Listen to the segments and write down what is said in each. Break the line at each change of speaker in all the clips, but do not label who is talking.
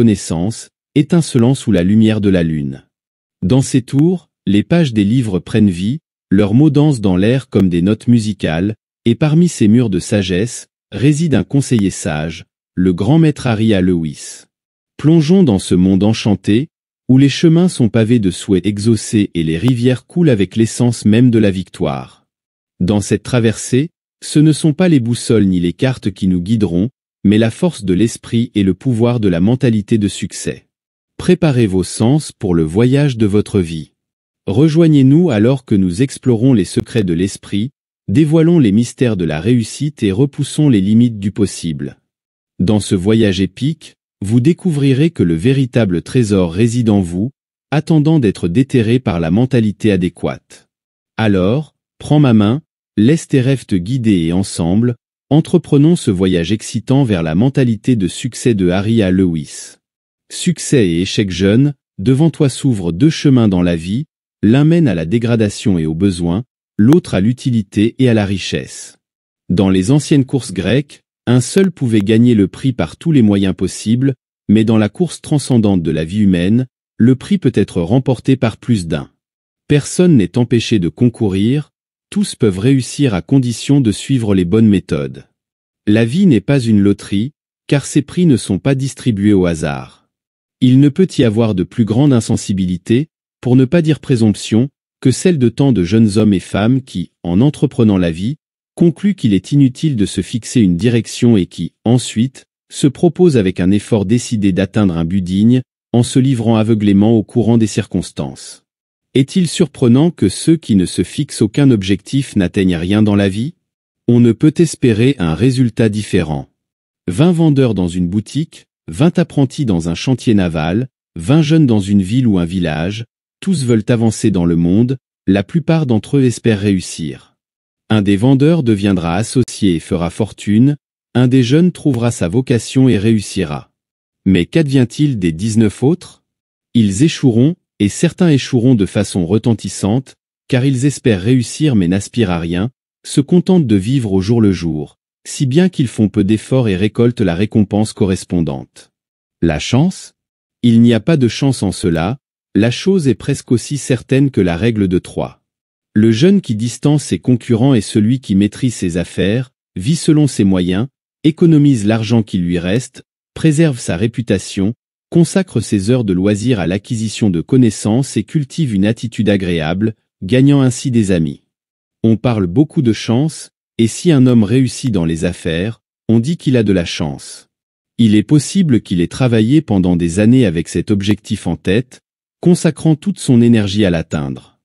connaissance, étincelant sous la lumière de la lune. Dans ces tours, les pages des livres prennent vie, leurs mots dansent dans l'air comme des notes musicales, et parmi ces murs de sagesse, réside un conseiller sage, le grand maître Harry Lewis. Plongeons dans ce monde enchanté, où les chemins sont pavés de souhaits exaucés et les rivières coulent avec l'essence même de la victoire. Dans cette traversée, ce ne sont pas les boussoles ni les cartes qui nous guideront, mais la force de l'esprit et le pouvoir de la mentalité de succès. Préparez vos sens pour le voyage de votre vie. Rejoignez-nous alors que nous explorons les secrets de l'esprit, dévoilons les mystères de la réussite et repoussons les limites du possible. Dans ce voyage épique, vous découvrirez que le véritable trésor réside en vous, attendant d'être déterré par la mentalité adéquate. Alors, prends ma main, laisse tes rêves te guider et ensemble, entreprenons ce voyage excitant vers la mentalité de succès de Harry Lewis. Succès et échec jeune, devant toi s'ouvrent deux chemins dans la vie, l'un mène à la dégradation et au besoin, l'autre à l'utilité et à la richesse. Dans les anciennes courses grecques, un seul pouvait gagner le prix par tous les moyens possibles, mais dans la course transcendante de la vie humaine, le prix peut être remporté par plus d'un. Personne n'est empêché de concourir, tous peuvent réussir à condition de suivre les bonnes méthodes. La vie n'est pas une loterie, car ces prix ne sont pas distribués au hasard. Il ne peut y avoir de plus grande insensibilité, pour ne pas dire présomption, que celle de tant de jeunes hommes et femmes qui, en entreprenant la vie, concluent qu'il est inutile de se fixer une direction et qui, ensuite, se proposent avec un effort décidé d'atteindre un but digne, en se livrant aveuglément au courant des circonstances. Est-il surprenant que ceux qui ne se fixent aucun objectif n'atteignent rien dans la vie? On ne peut espérer un résultat différent. 20 vendeurs dans une boutique, 20 apprentis dans un chantier naval, 20 jeunes dans une ville ou un village, tous veulent avancer dans le monde, la plupart d'entre eux espèrent réussir. Un des vendeurs deviendra associé et fera fortune, un des jeunes trouvera sa vocation et réussira. Mais qu'advient-il des 19 autres? Ils échoueront, et certains échoueront de façon retentissante, car ils espèrent réussir mais n'aspirent à rien, se contentent de vivre au jour le jour, si bien qu'ils font peu d'efforts et récoltent la récompense correspondante. La chance? Il n'y a pas de chance en cela, la chose est presque aussi certaine que la règle de 3. Le jeune qui distance ses concurrents est celui qui maîtrise ses affaires, vit selon ses moyens, économise l'argent qui lui reste, préserve sa réputation, consacre ses heures de loisir à l'acquisition de connaissances et cultive une attitude agréable, gagnant ainsi des amis. On parle beaucoup de chance, et si un homme réussit dans les affaires, on dit qu'il a de la chance. Il est possible qu'il ait travaillé pendant des années avec cet objectif en tête, consacrant toute son énergie à l'atteindre.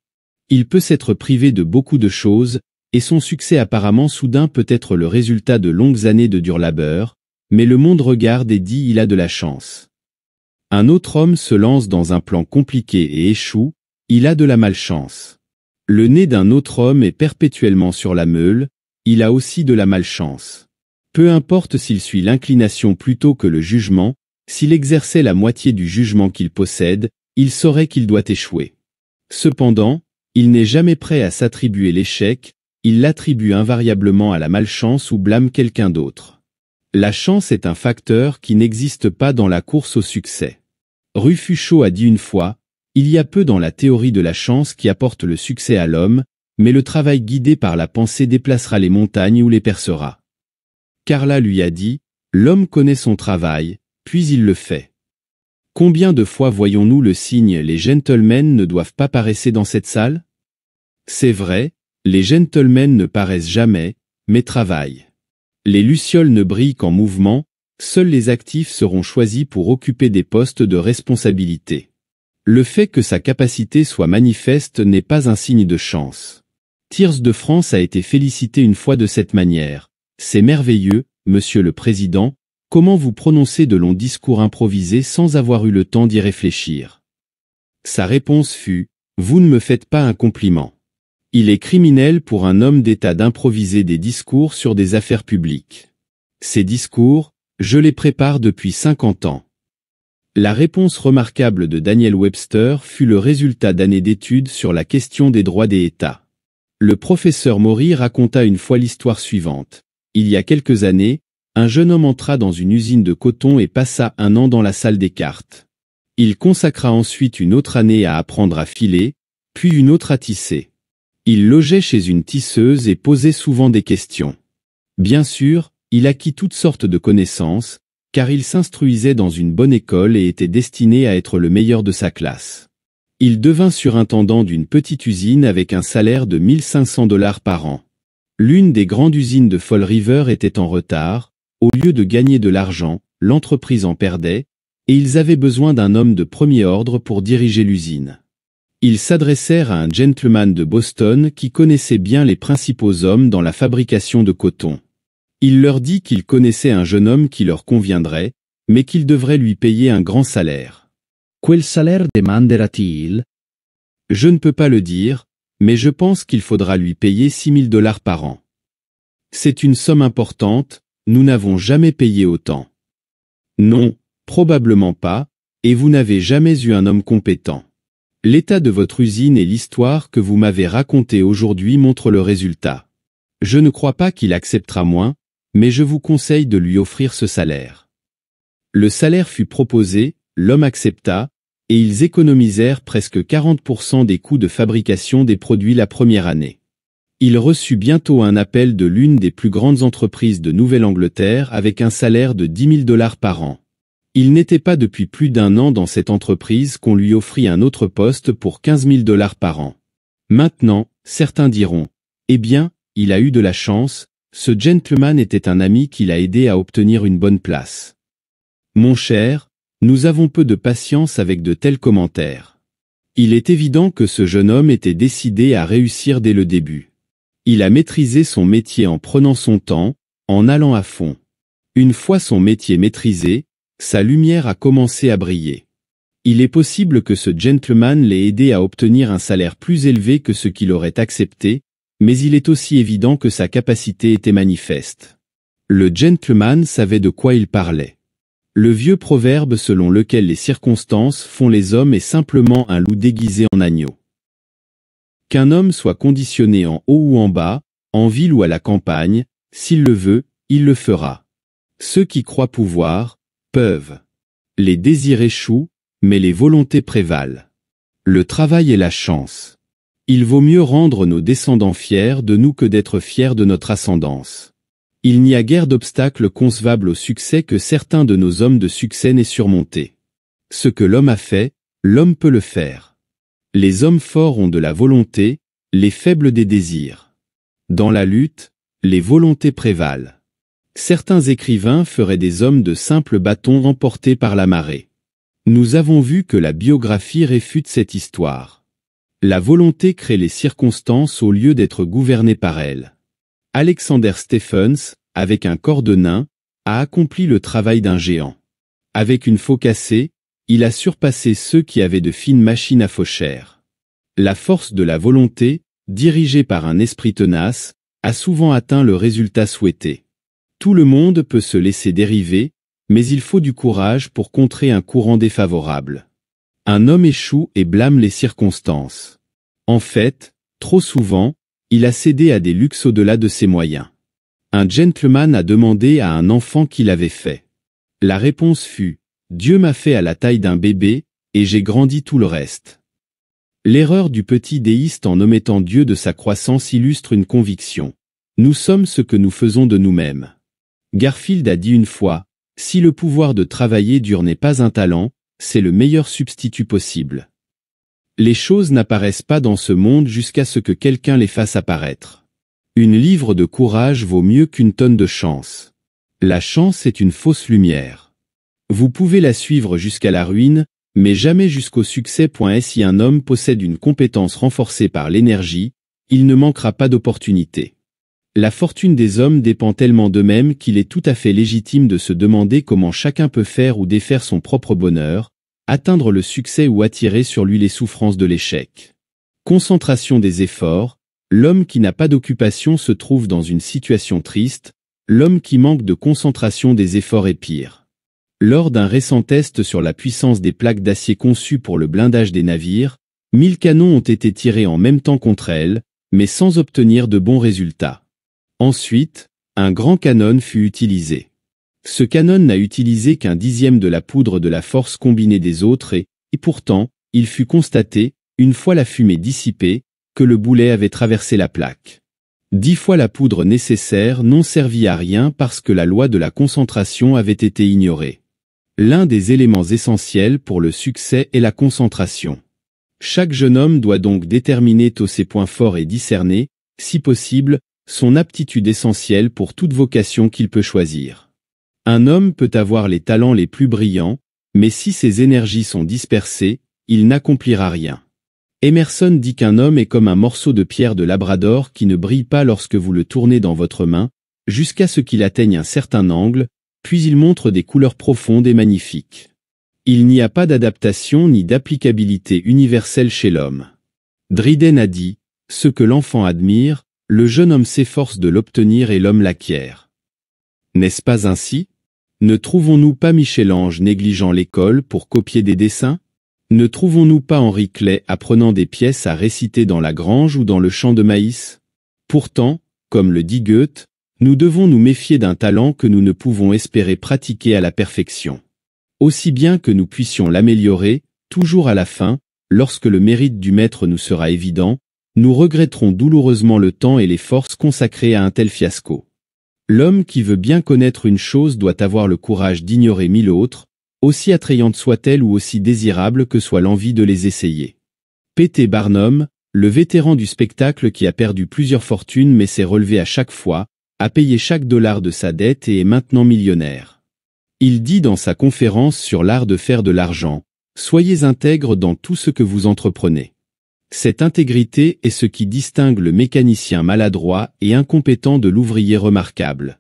Il peut s'être privé de beaucoup de choses, et son succès apparemment soudain peut être le résultat de longues années de dur labeur, mais le monde regarde et dit il a de la chance. Un autre homme se lance dans un plan compliqué et échoue, il a de la malchance. Le nez d'un autre homme est perpétuellement sur la meule, il a aussi de la malchance. Peu importe s'il suit l'inclination plutôt que le jugement, s'il exerçait la moitié du jugement qu'il possède, il saurait qu'il doit échouer. Cependant, il n'est jamais prêt à s'attribuer l'échec, il l'attribue invariablement à la malchance ou blâme quelqu'un d'autre. La chance est un facteur qui n'existe pas dans la course au succès. Ruffuschaud a dit une fois, il y a peu dans la théorie de la chance qui apporte le succès à l'homme, mais le travail guidé par la pensée déplacera les montagnes ou les percera. Carla lui a dit, l'homme connaît son travail, puis il le fait. Combien de fois voyons-nous le signe « les gentlemen ne doivent pas paraître dans cette salle » ? C'est vrai, les gentlemen ne paraissent jamais, mais travaillent. Les lucioles ne brillent qu'en mouvement, seuls les actifs seront choisis pour occuper des postes de responsabilité. Le fait que sa capacité soit manifeste n'est pas un signe de chance. Thiers de France a été félicité une fois de cette manière. C'est merveilleux, Monsieur le Président, comment vous prononcez de longs discours improvisés sans avoir eu le temps d'y réfléchir. Sa réponse fut, vous ne me faites pas un compliment. Il est criminel pour un homme d'État d'improviser des discours sur des affaires publiques. Ces discours, je les prépare depuis 50 ans. La réponse remarquable de Daniel Webster fut le résultat d'années d'études sur la question des droits des États. Le professeur Maury raconta une fois l'histoire suivante. Il y a quelques années, un jeune homme entra dans une usine de coton et passa 1 an dans la salle des cartes. Il consacra ensuite une autre année à apprendre à filer, puis une autre à tisser. Il logeait chez une tisseuse et posait souvent des questions. Bien sûr, il acquit toutes sortes de connaissances, car il s'instruisait dans une bonne école et était destiné à être le meilleur de sa classe. Il devint surintendant d'une petite usine avec un salaire de $1500 par an. L'une des grandes usines de Fall River était en retard, au lieu de gagner de l'argent, l'entreprise en perdait, et ils avaient besoin d'un homme de premier ordre pour diriger l'usine. Ils s'adressèrent à un gentleman de Boston qui connaissait bien les principaux hommes dans la fabrication de coton. Il leur dit qu'il connaissait un jeune homme qui leur conviendrait, mais qu'il devrait lui payer un grand salaire.
Quel salaire demanderà-t-il?
Je ne peux pas le dire, mais je pense qu'il faudra lui payer $6000 par an. C'est une somme importante, nous n'avons jamais payé autant. Non, probablement pas, et vous n'avez jamais eu un homme compétent. L'état de votre usine et l'histoire que vous m'avez racontée aujourd'hui montrent le résultat. Je ne crois pas qu'il acceptera moins, mais je vous conseille de lui offrir ce salaire. Le salaire fut proposé, l'homme accepta, et ils économisèrent presque 40% des coûts de fabrication des produits la première année. Il reçut bientôt un appel de l'une des plus grandes entreprises de Nouvelle-Angleterre avec un salaire de $10 000 par an. Il n'était pas depuis plus d'1 an dans cette entreprise qu'on lui offrit un autre poste pour $15 000 par an. Maintenant, certains diront, eh bien, il a eu de la chance, ce gentleman était un ami qui l'a aidé à obtenir une bonne place. Mon cher, nous avons peu de patience avec de tels commentaires. Il est évident que ce jeune homme était décidé à réussir dès le début. Il a maîtrisé son métier en prenant son temps, en allant à fond. Une fois son métier maîtrisé, sa lumière a commencé à briller. Il est possible que ce gentleman l'ait aidé à obtenir un salaire plus élevé que ce qu'il aurait accepté, mais il est aussi évident que sa capacité était manifeste. Le gentleman savait de quoi il parlait. Le vieux proverbe selon lequel les circonstances font les hommes est simplement un loup déguisé en agneau. Qu'un homme soit conditionné en haut ou en bas, en ville ou à la campagne, s'il le veut, il le fera. Ceux qui croient pouvoir, peuvent. Les désirs échouent, mais les volontés prévalent. Le travail est la chance. Il vaut mieux rendre nos descendants fiers de nous que d'être fiers de notre ascendance. Il n'y a guère d'obstacles concevables au succès que certains de nos hommes de succès n'aient surmonté. Ce que l'homme a fait, l'homme peut le faire. Les hommes forts ont de la volonté, les faibles des désirs. Dans la lutte, les volontés prévalent. Certains écrivains feraient des hommes de simples bâtons emportés par la marée. Nous avons vu que la biographie réfute cette histoire. La volonté crée les circonstances au lieu d'être gouvernée par elles. Alexander Stephens, avec un corps de nain, a accompli le travail d'un géant. Avec une faux cassée, il a surpassé ceux qui avaient de fines machines à fauchère. La force de la volonté, dirigée par un esprit tenace, a souvent atteint le résultat souhaité. Tout le monde peut se laisser dériver, mais il faut du courage pour contrer un courant défavorable. Un homme échoue et blâme les circonstances. En fait, trop souvent, il a cédé à des luxes au-delà de ses moyens. Un gentleman a demandé à un enfant qui l'avait fait. La réponse fut « Dieu m'a fait à la taille d'un bébé, et j'ai grandi tout le reste ». L'erreur du petit déiste en omettant Dieu de sa croissance illustre une conviction. Nous sommes ce que nous faisons de nous-mêmes. Garfield a dit une fois, « Si le pouvoir de travailler dur n'est pas un talent, c'est le meilleur substitut possible. » Les choses n'apparaissent pas dans ce monde jusqu'à ce que quelqu'un les fasse apparaître. Une livre de courage vaut mieux qu'une tonne de chance. La chance est une fausse lumière. Vous pouvez la suivre jusqu'à la ruine, mais jamais jusqu'au succès. Si un homme possède une compétence renforcée par l'énergie, il ne manquera pas d'opportunités. La fortune des hommes dépend tellement d'eux-mêmes qu'il est tout à fait légitime de se demander comment chacun peut faire ou défaire son propre bonheur, atteindre le succès ou attirer sur lui les souffrances de l'échec. Concentration des efforts, l'homme qui n'a pas d'occupation se trouve dans une situation triste, l'homme qui manque de concentration des efforts est pire. Lors d'un récent test sur la puissance des plaques d'acier conçues pour le blindage des navires, 1000 canons ont été tirés en même temps contre elles, mais sans obtenir de bons résultats. Ensuite, un grand canon fut utilisé. Ce canon n'a utilisé qu'un dixième de la poudre de la force combinée des autres et pourtant, il fut constaté, une fois la fumée dissipée, que le boulet avait traversé la plaque. 10 fois la poudre nécessaire n'ont servi à rien parce que la loi de la concentration avait été ignorée. L'un des éléments essentiels pour le succès est la concentration. Chaque jeune homme doit donc déterminer tous ses points forts et discerner, si possible, son aptitude essentielle pour toute vocation qu'il peut choisir. Un homme peut avoir les talents les plus brillants, mais si ses énergies sont dispersées, il n'accomplira rien. Emerson dit qu'un homme est comme un morceau de pierre de Labrador qui ne brille pas lorsque vous le tournez dans votre main, jusqu'à ce qu'il atteigne un certain angle, puis il montre des couleurs profondes et magnifiques. Il n'y a pas d'adaptation ni d'applicabilité universelle chez l'homme. Dryden a dit, « Ce que l'enfant admire, le jeune homme s'efforce de l'obtenir et l'homme l'acquiert. » N'est-ce pas ainsi? Ne trouvons-nous pas Michel-Ange négligeant l'école pour copier des dessins? Ne trouvons-nous pas Henri Clay apprenant des pièces à réciter dans la grange ou dans le champ de maïs? Pourtant, comme le dit Goethe, nous devons nous méfier d'un talent que nous ne pouvons espérer pratiquer à la perfection. Aussi bien que nous puissions l'améliorer, toujours à la fin, lorsque le mérite du maître nous sera évident, nous regretterons douloureusement le temps et les forces consacrées à un tel fiasco. L'homme qui veut bien connaître une chose doit avoir le courage d'ignorer 1000 autres, aussi attrayantes soient-elles ou aussi désirables que soit l'envie de les essayer. P.T. Barnum, le vétéran du spectacle qui a perdu plusieurs fortunes mais s'est relevé à chaque fois, a payé chaque dollar de sa dette et est maintenant millionnaire. Il dit dans sa conférence sur l'art de faire de l'argent, « Soyez intègre dans tout ce que vous entreprenez. » Cette intégrité est ce qui distingue le mécanicien maladroit et incompétent de l'ouvrier remarquable.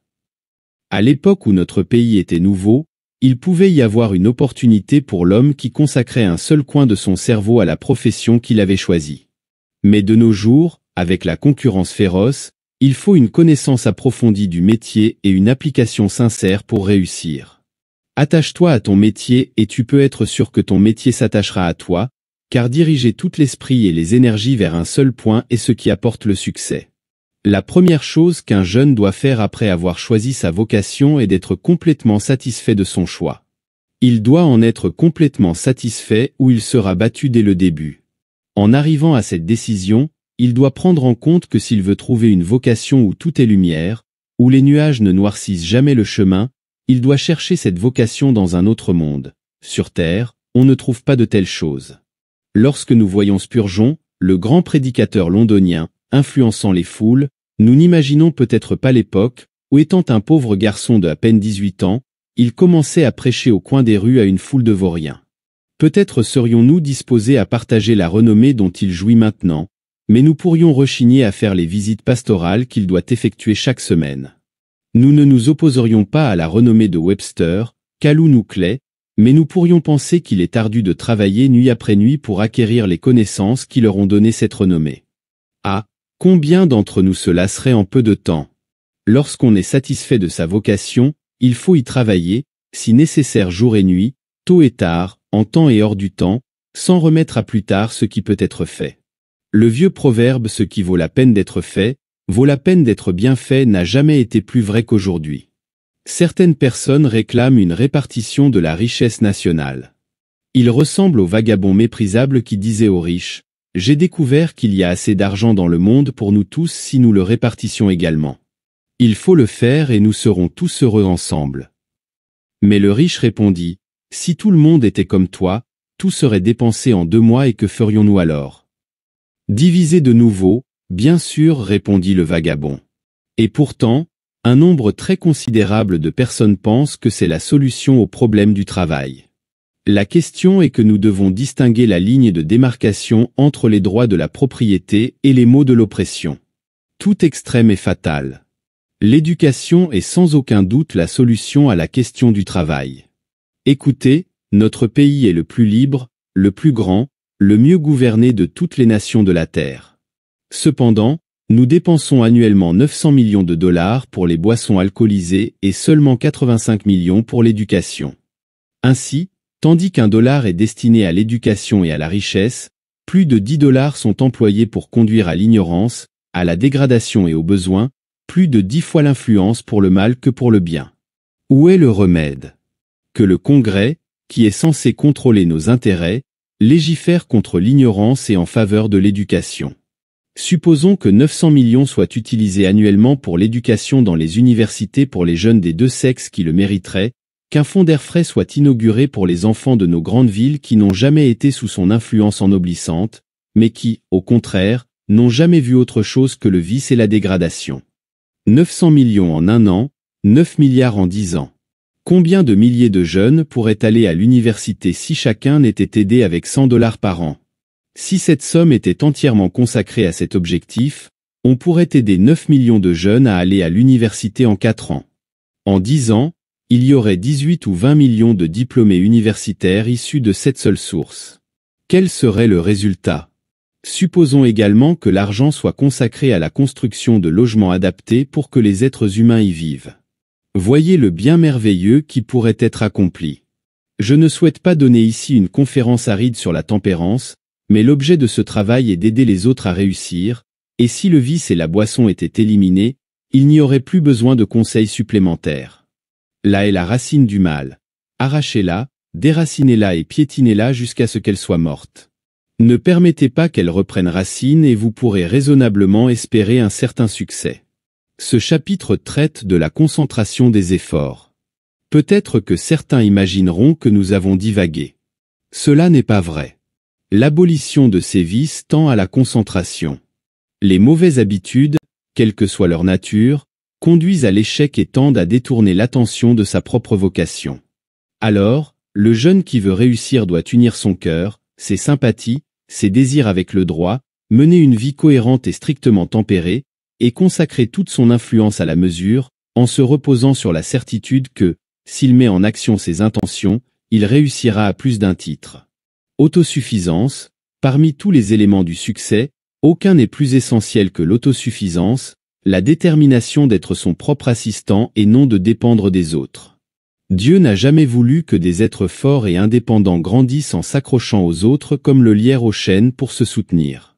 À l'époque où notre pays était nouveau, il pouvait y avoir une opportunité pour l'homme qui consacrait un seul coin de son cerveau à la profession qu'il avait choisie. Mais de nos jours, avec la concurrence féroce, il faut une connaissance approfondie du métier et une application sincère pour réussir. Attache-toi à ton métier et tu peux être sûr que ton métier s'attachera à toi, car diriger tout l'esprit et les énergies vers un seul point est ce qui apporte le succès. La première chose qu'un jeune doit faire après avoir choisi sa vocation est d'être complètement satisfait de son choix. Il doit en être complètement satisfait ou il sera battu dès le début. En arrivant à cette décision, il doit prendre en compte que s'il veut trouver une vocation où tout est lumière, où les nuages ne noircissent jamais le chemin, il doit chercher cette vocation dans un autre monde. Sur Terre, on ne trouve pas de telles choses. Lorsque nous voyons Spurgeon, le grand prédicateur londonien, influençant les foules, nous n'imaginons peut-être pas l'époque où, étant un pauvre garçon de à peine 18 ans, il commençait à prêcher au coin des rues à une foule de vauriens. Peut-être serions-nous disposés à partager la renommée dont il jouit maintenant, mais nous pourrions rechigner à faire les visites pastorales qu'il doit effectuer chaque semaine. Nous ne nous opposerions pas à la renommée de Webster, Calhoun ou Clay, mais nous pourrions penser qu'il est ardu de travailler nuit après nuit pour acquérir les connaissances qui leur ont donné cette renommée. Ah, combien d'entre nous se lasseraient en peu de temps? Lorsqu'on est satisfait de sa vocation, il faut y travailler, si nécessaire jour et nuit, tôt et tard, en temps et hors du temps, sans remettre à plus tard ce qui peut être fait. Le vieux proverbe « ce qui vaut la peine d'être fait, vaut la peine d'être bien fait » n'a jamais été plus vrai qu'aujourd'hui. Certaines personnes réclament une répartition de la richesse nationale. Ils ressemblent aux vagabonds méprisables qui disaient aux riches « J'ai découvert qu'il y a assez d'argent dans le monde pour nous tous si nous le répartissions également. Il faut le faire et nous serons tous heureux ensemble. » Mais le riche répondit « Si tout le monde était comme toi, tout serait dépensé en 2 mois et que ferions-nous alors ?» Diviser de nouveau, bien sûr, répondit le vagabond. Et pourtant, un nombre très considérable de personnes pensent que c'est la solution au problème du travail. La question est que nous devons distinguer la ligne de démarcation entre les droits de la propriété et les maux de l'oppression. Tout extrême est fatal. L'éducation est sans aucun doute la solution à la question du travail. Écoutez, notre pays est le plus libre, le plus grand, le mieux gouverné de toutes les nations de la Terre. Cependant, nous dépensons annuellement 900 millions de dollars pour les boissons alcoolisées et seulement 85 millions pour l'éducation. Ainsi, tandis qu'un dollar est destiné à l'éducation et à la richesse, plus de 10 dollars sont employés pour conduire à l'ignorance, à la dégradation et au besoin, plus de 10 fois l'influence pour le mal que pour le bien. Où est le remède? Que le Congrès, qui est censé contrôler nos intérêts, légifère contre l'ignorance et en faveur de l'éducation. Supposons que 900 millions soient utilisés annuellement pour l'éducation dans les universités pour les jeunes des deux sexes qui le mériteraient, qu'un fonds d'air frais soit inauguré pour les enfants de nos grandes villes qui n'ont jamais été sous son influence ennoblissante, mais qui, au contraire, n'ont jamais vu autre chose que le vice et la dégradation. 900 millions en un an, 9 milliards en 10 ans. Combien de milliers de jeunes pourraient aller à l'université si chacun n'était aidé avec 100 $ par an? Si cette somme était entièrement consacrée à cet objectif, on pourrait aider 9 millions de jeunes à aller à l'université en 4 ans. En 10 ans, il y aurait 18 ou 20 millions de diplômés universitaires issus de cette seule source. Quel serait le résultat? Supposons également que l'argent soit consacré à la construction de logements adaptés pour que les êtres humains y vivent. Voyez le bien merveilleux qui pourrait être accompli. Je ne souhaite pas donner ici une conférence aride sur la tempérance, mais l'objet de ce travail est d'aider les autres à réussir, et si le vice et la boisson étaient éliminés, il n'y aurait plus besoin de conseils supplémentaires. Là est la racine du mal. Arrachez-la, déracinez-la et piétinez-la jusqu'à ce qu'elle soit morte. Ne permettez pas qu'elle reprenne racine et vous pourrez raisonnablement espérer un certain succès. Ce chapitre traite de la concentration des efforts. Peut-être que certains imagineront que nous avons divagué. Cela n'est pas vrai. L'abolition de ces vices tend à la concentration. Les mauvaises habitudes, quelle que soit leur nature, conduisent à l'échec et tendent à détourner l'attention de sa propre vocation. Alors, le jeune qui veut réussir doit unir son cœur, ses sympathies, ses désirs avec le droit, mener une vie cohérente et strictement tempérée, et consacrer toute son influence à la mesure, en se reposant sur la certitude que, s'il met en action ses intentions, il réussira à plus d'un titre. Autosuffisance, parmi tous les éléments du succès, aucun n'est plus essentiel que l'autosuffisance, la détermination d'être son propre assistant et non de dépendre des autres. Dieu n'a jamais voulu que des êtres forts et indépendants grandissent en s'accrochant aux autres comme le lierre aux chênes pour se soutenir.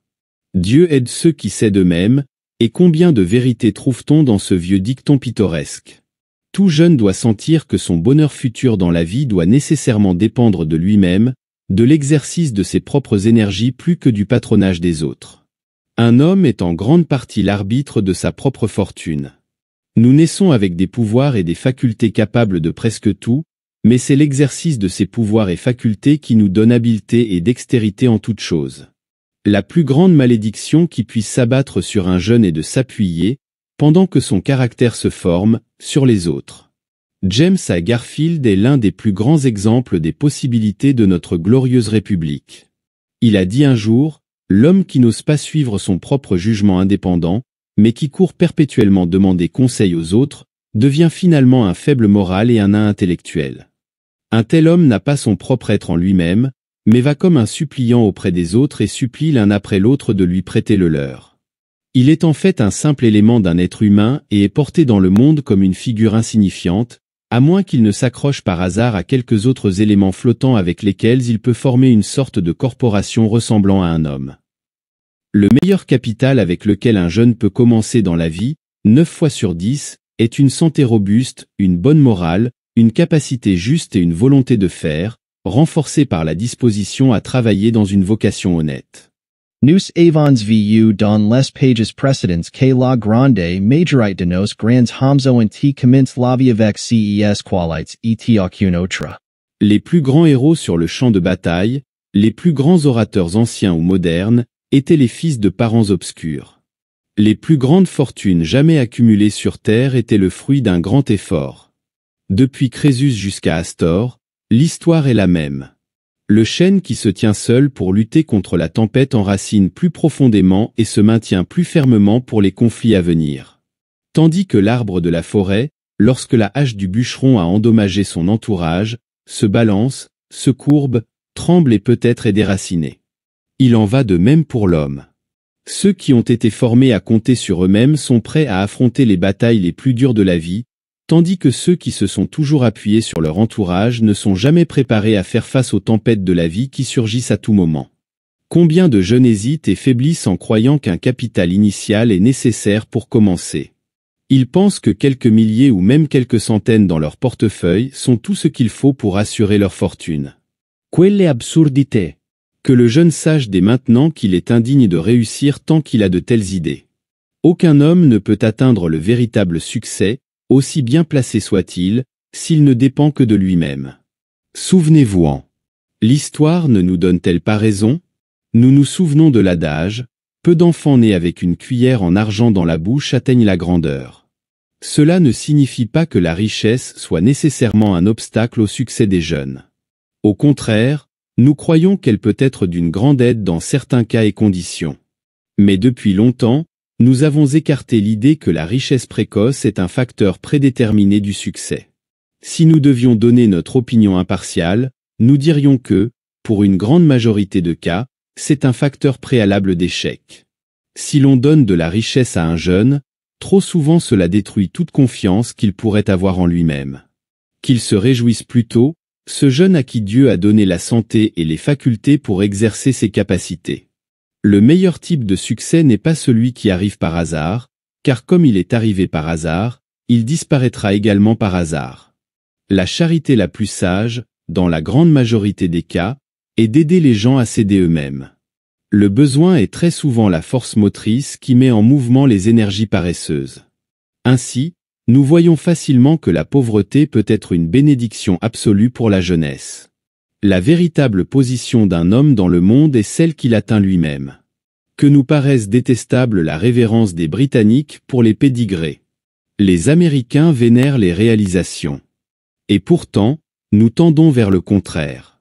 Dieu aide ceux qui s'aident eux-mêmes, et combien de vérité trouve-t-on dans ce vieux dicton pittoresque? Tout jeune doit sentir que son bonheur futur dans la vie doit nécessairement dépendre de lui-même, de l'exercice de ses propres énergies plus que du patronage des autres. Un homme est en grande partie l'arbitre de sa propre fortune. Nous naissons avec des pouvoirs et des facultés capables de presque tout, mais c'est l'exercice de ces pouvoirs et facultés qui nous donne habileté et dextérité en toutes choses. La plus grande malédiction qui puisse s'abattre sur un jeune est de s'appuyer, pendant que son caractère se forme, sur les autres. James A. Garfield est l'un des plus grands exemples des possibilités de notre glorieuse République. Il a dit un jour, « L'homme qui n'ose pas suivre son propre jugement indépendant, mais qui court perpétuellement demander conseil aux autres, devient finalement un faible moral et un nain intellectuel. Un tel homme n'a pas son propre être en lui-même, mais va comme un suppliant auprès des autres et supplie l'un après l'autre de lui prêter le leur. Il est en fait un simple élément d'un être humain et est porté dans le monde comme une figure insignifiante, à moins qu'il ne s'accroche par hasard à quelques autres éléments flottants avec lesquels il peut former une sorte de corporation ressemblant à un homme. Le meilleur capital avec lequel un jeune peut commencer dans la vie, 9 fois sur 10, est une santé robuste, une bonne morale, une capacité juste et une volonté de faire, renforcée par la disposition à travailler dans une vocation honnête.
Nous avons vu dans les pages précédentes que la grande majorité de nos grands hommes ont commencé la vie avec ces qualités et aucune autre.
Les plus grands héros sur le champ de bataille, les plus grands orateurs anciens ou modernes, étaient les fils de parents obscurs. Les plus grandes fortunes jamais accumulées sur terre étaient le fruit d'un grand effort. Depuis Crésus jusqu'à Astor, l'histoire est la même. Le chêne qui se tient seul pour lutter contre la tempête enracine plus profondément et se maintient plus fermement pour les conflits à venir. Tandis que l'arbre de la forêt, lorsque la hache du bûcheron a endommagé son entourage, se balance, se courbe, tremble et peut-être est déraciné. Il en va de même pour l'homme. Ceux qui ont été formés à compter sur eux-mêmes sont prêts à affronter les batailles les plus dures de la vie, tandis que ceux qui se sont toujours appuyés sur leur entourage ne sont jamais préparés à faire face aux tempêtes de la vie qui surgissent à tout moment. Combien de jeunes hésitent et faiblissent en croyant qu'un capital initial est nécessaire pour commencer. Ils pensent que quelques milliers ou même quelques centaines dans leur portefeuille sont tout ce qu'il faut pour assurer leur fortune.
Quelle absurdité!
Que le jeune sache dès maintenant qu'il est indigne de réussir tant qu'il a de telles idées. Aucun homme ne peut atteindre le véritable succès, aussi bien placé soit-il, s'il ne dépend que de lui-même. Souvenez-vous-en. L'histoire ne nous donne-t-elle pas raison? Nous nous souvenons de l'adage, peu d'enfants nés avec une cuillère en argent dans la bouche atteignent la grandeur. Cela ne signifie pas que la richesse soit nécessairement un obstacle au succès des jeunes. Au contraire, nous croyons qu'elle peut être d'une grande aide dans certains cas et conditions. Mais depuis longtemps, nous avons écarté l'idée que la richesse précoce est un facteur prédéterminé du succès. Si nous devions donner notre opinion impartiale, nous dirions que, pour une grande majorité de cas, c'est un facteur préalable d'échec. Si l'on donne de la richesse à un jeune, trop souvent cela détruit toute confiance qu'il pourrait avoir en lui-même. Qu'il se réjouisse plutôt, ce jeune à qui Dieu a donné la santé et les facultés pour exercer ses capacités. Le meilleur type de succès n'est pas celui qui arrive par hasard, car comme il est arrivé par hasard, il disparaîtra également par hasard. La charité la plus sage, dans la grande majorité des cas, est d'aider les gens à s'aider eux-mêmes. Le besoin est très souvent la force motrice qui met en mouvement les énergies paresseuses. Ainsi, nous voyons facilement que la pauvreté peut être une bénédiction absolue pour la jeunesse. La véritable position d'un homme dans le monde est celle qu'il atteint lui-même. Que nous paraisse détestable la révérence des Britanniques pour les pédigrés. Les Américains vénèrent les réalisations. Et pourtant, nous tendons vers le contraire.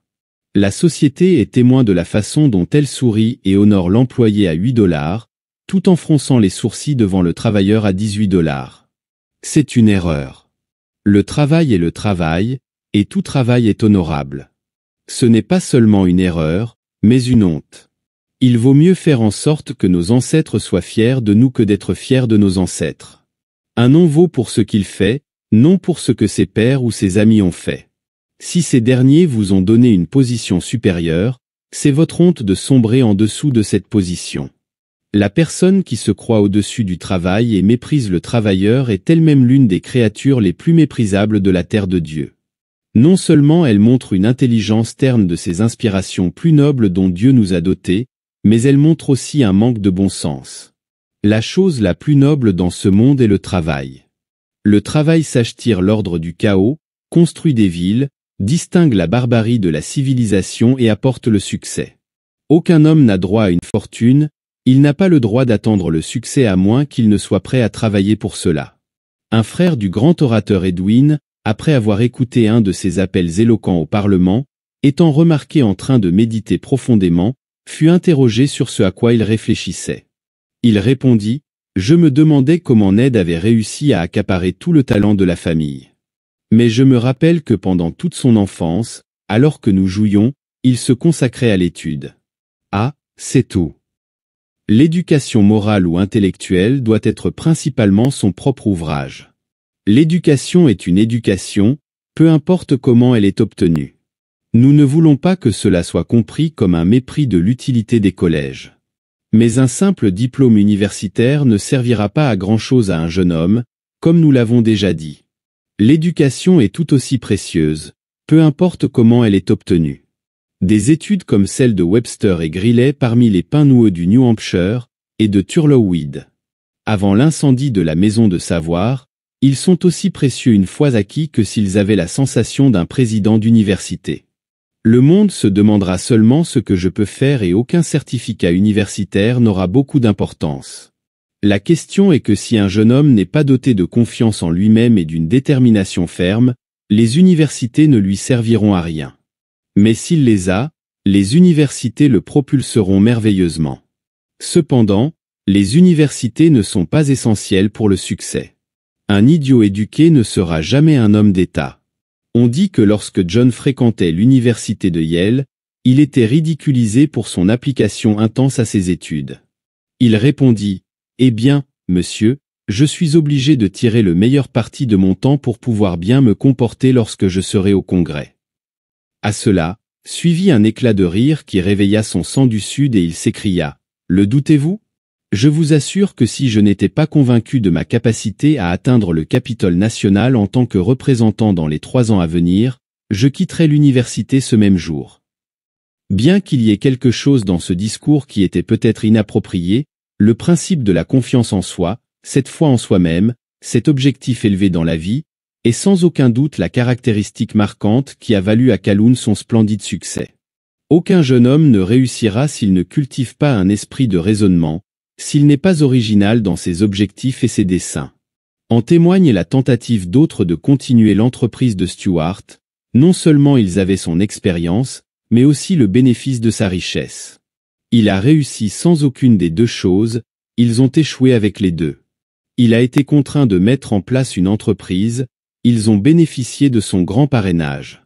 La société est témoin de la façon dont elle sourit et honore l'employé à 8 $, tout en fronçant les sourcils devant le travailleur à 18 $. C'est une erreur. Le travail est le travail, et tout travail est honorable. Ce n'est pas seulement une erreur, mais une honte. Il vaut mieux faire en sorte que nos ancêtres soient fiers de nous que d'être fiers de nos ancêtres. Un nom vaut pour ce qu'il fait, non pour ce que ses pères ou ses amis ont fait. Si ces derniers vous ont donné une position supérieure, c'est votre honte de sombrer en dessous de cette position. La personne qui se croit au-dessus du travail et méprise le travailleur est elle-même l'une des créatures les plus méprisables de la terre de Dieu. Non seulement elle montre une intelligence terne de ces inspirations plus nobles dont Dieu nous a dotés, mais elle montre aussi un manque de bon sens. La chose la plus noble dans ce monde est le travail. Le travail sache tire l'ordre du chaos, construit des villes, distingue la barbarie de la civilisation et apporte le succès. Aucun homme n'a droit à une fortune, il n'a pas le droit d'attendre le succès à moins qu'il ne soit prêt à travailler pour cela. Un frère du grand orateur Edwin, après avoir écouté un de ses appels éloquents au Parlement, étant remarqué en train de méditer profondément, fut interrogé sur ce à quoi il réfléchissait. Il répondit, « Je me demandais comment Ned avait réussi à accaparer tout le talent de la famille. Mais je me rappelle que pendant toute son enfance, alors que nous jouions, il se consacrait à l'étude. Ah, c'est tout. » L'éducation morale ou intellectuelle doit être principalement son propre ouvrage. L'éducation est une éducation, peu importe comment elle est obtenue. Nous ne voulons pas que cela soit compris comme un mépris de l'utilité des collèges. Mais un simple diplôme universitaire ne servira pas à grand-chose à un jeune homme, comme nous l'avons déjà dit. L'éducation est tout aussi précieuse, peu importe comment elle est obtenue. Des études comme celles de Webster et Greeley parmi les pins noueux du New Hampshire, et de Thurlow-Weed. Avant l'incendie de la Maison de Savoir, ils sont aussi précieux une fois acquis que s'ils avaient la sensation d'un président d'université. Le monde se demandera seulement ce que je peux faire et aucun certificat universitaire n'aura beaucoup d'importance. La question est que si un jeune homme n'est pas doté de confiance en lui-même et d'une détermination ferme, les universités ne lui serviront à rien. Mais s'il les a, les universités le propulseront merveilleusement. Cependant, les universités ne sont pas essentielles pour le succès. Un idiot éduqué ne sera jamais un homme d'État. On dit que lorsque John fréquentait l'université de Yale, il était ridiculisé pour son application intense à ses études. Il répondit, « Eh bien, monsieur, je suis obligé de tirer le meilleur parti de mon temps pour pouvoir bien me comporter lorsque je serai au Congrès. » À cela, suivit un éclat de rire qui réveilla son sang du sud et il s'écria, « Le doutez-vous ? Je vous assure que si je n'étais pas convaincu de ma capacité à atteindre le Capitole national en tant que représentant dans les 3 ans à venir, je quitterais l'université ce même jour. Bien qu'il y ait quelque chose dans ce discours qui était peut-être inapproprié, le principe de la confiance en soi, cette foi en soi-même, cet objectif élevé dans la vie, est sans aucun doute la caractéristique marquante qui a valu à Calhoun son splendide succès. Aucun jeune homme ne réussira s'il ne cultive pas un esprit de raisonnement, s'il n'est pas original dans ses objectifs et ses desseins. En témoigne la tentative d'autres de continuer l'entreprise de Stuart. Non seulement ils avaient son expérience, mais aussi le bénéfice de sa richesse. Il a réussi sans aucune des deux choses, ils ont échoué avec les deux. Il a été contraint de mettre en place une entreprise, ils ont bénéficié de son grand parrainage.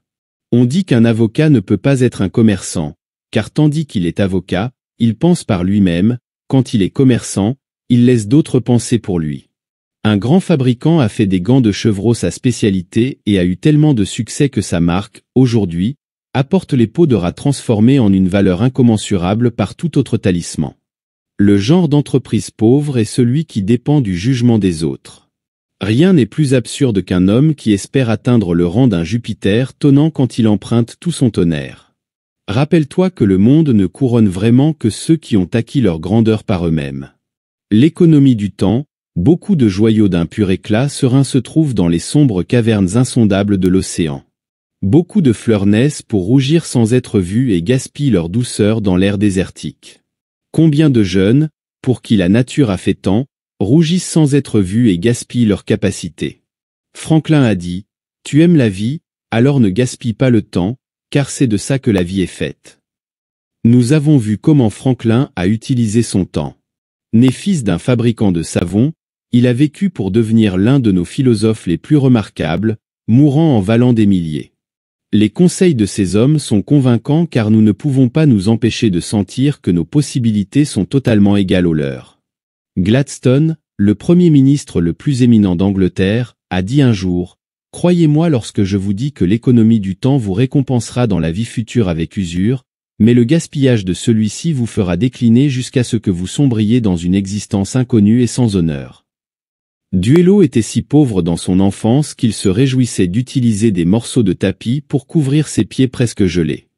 On dit qu'un avocat ne peut pas être un commerçant, car tandis qu'il est avocat, il pense par lui-même, quand il est commerçant, il laisse d'autres penser pour lui. Un grand fabricant a fait des gants de chevreau sa spécialité et a eu tellement de succès que sa marque, aujourd'hui, apporte les peaux de rat transformées en une valeur incommensurable par tout autre talisman. Le genre d'entreprise pauvre est celui qui dépend du jugement des autres. Rien n'est plus absurde qu'un homme qui espère atteindre le rang d'un Jupiter tonnant quand il emprunte tout son tonnerre. Rappelle-toi que le monde ne couronne vraiment que ceux qui ont acquis leur grandeur par eux-mêmes. L'économie du temps, beaucoup de joyaux d'un pur éclat serein se trouvent dans les sombres cavernes insondables de l'océan. Beaucoup de fleurs naissent pour rougir sans être vues et gaspillent leur douceur dans l'air désertique. Combien de jeunes, pour qui la nature a fait tant, rougissent sans être vus et gaspillent leur capacité. Franklin a dit, « Tu aimes la vie, alors ne gaspille pas le temps, car c'est de ça que la vie est faite. » Nous avons vu comment Franklin a utilisé son temps. Né fils d'un fabricant de savon, il a vécu pour devenir l'un de nos philosophes les plus remarquables, mourant en valant des milliers. Les conseils de ces hommes sont convaincants car nous ne pouvons pas nous empêcher de sentir que nos possibilités sont totalement égales aux leurs. Gladstone, le Premier ministre le plus éminent d'Angleterre, a dit un jour « Croyez-moi lorsque je vous dis que l'économie du temps vous récompensera dans la vie future avec usure, mais le gaspillage de celui-ci vous fera décliner jusqu'à ce que vous sombriez dans une existence inconnue et sans honneur. » Duello était si pauvre dans son enfance qu'il se réjouissait d'utiliser des morceaux de tapis pour couvrir ses pieds presque gelés.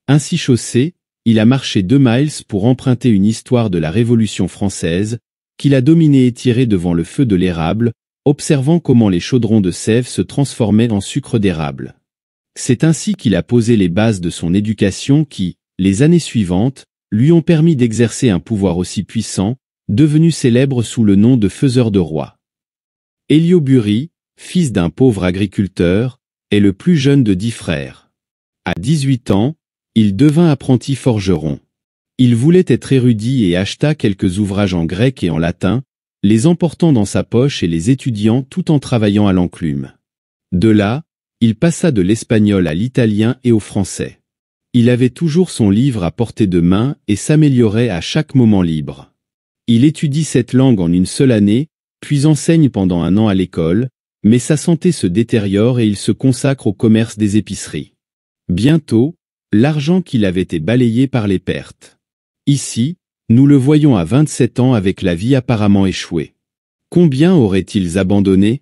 Ainsi chaussé, il a marché 2 miles pour emprunter une histoire de la Révolution française, qu'il a dominée étirée devant le feu de l'érable, observant comment les chaudrons de sève se transformaient en sucre d'érable. C'est ainsi qu'il a posé les bases de son éducation qui, les années suivantes, lui ont permis d'exercer un pouvoir aussi puissant, devenu célèbre sous le nom de faiseur de rois. Elio Bury, fils d'un pauvre agriculteur, est le plus jeune de 10 frères. À 18 ans, il devint apprenti forgeron. Il voulait être érudit et acheta quelques ouvrages en grec et en latin, les emportant dans sa poche et les étudiant tout en travaillant à l'enclume. De là, il passa de l'espagnol à l'italien et au français. Il avait toujours son livre à portée de main et s'améliorait à chaque moment libre. Il étudie cette langue en une seule année, puis enseigne pendant 1 an à l'école, mais sa santé se détériore et il se consacre au commerce des épiceries. Bientôt, l'argent qu'il avait est balayé par les pertes. Ici, nous le voyons à 27 ans avec la vie apparemment échouée. Combien auraient-ils abandonné?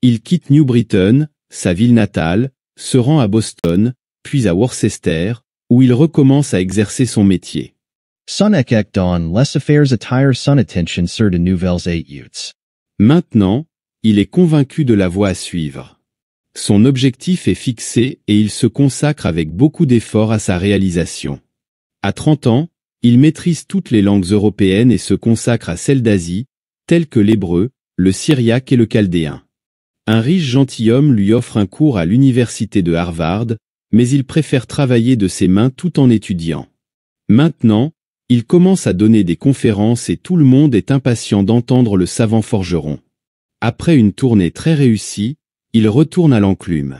Il quitte New Britain, sa ville natale, se rend à Boston, puis à Worcester, où il recommence à exercer son métier.
Son ek don les affaires attire son attention sur de nouvelles études.
Maintenant, il est convaincu de la voie à suivre. Son objectif est fixé et il se consacre avec beaucoup d'efforts à sa réalisation. À 30 ans, il maîtrise toutes les langues européennes et se consacre à celles d'Asie, telles que l'hébreu, le syriaque et le chaldéen. Un riche gentilhomme lui offre un cours à l'université de Harvard, mais il préfère travailler de ses mains tout en étudiant. Maintenant, il commence à donner des conférences et tout le monde est impatient d'entendre le savant forgeron. Après une tournée très réussie, il retourne à l'enclume.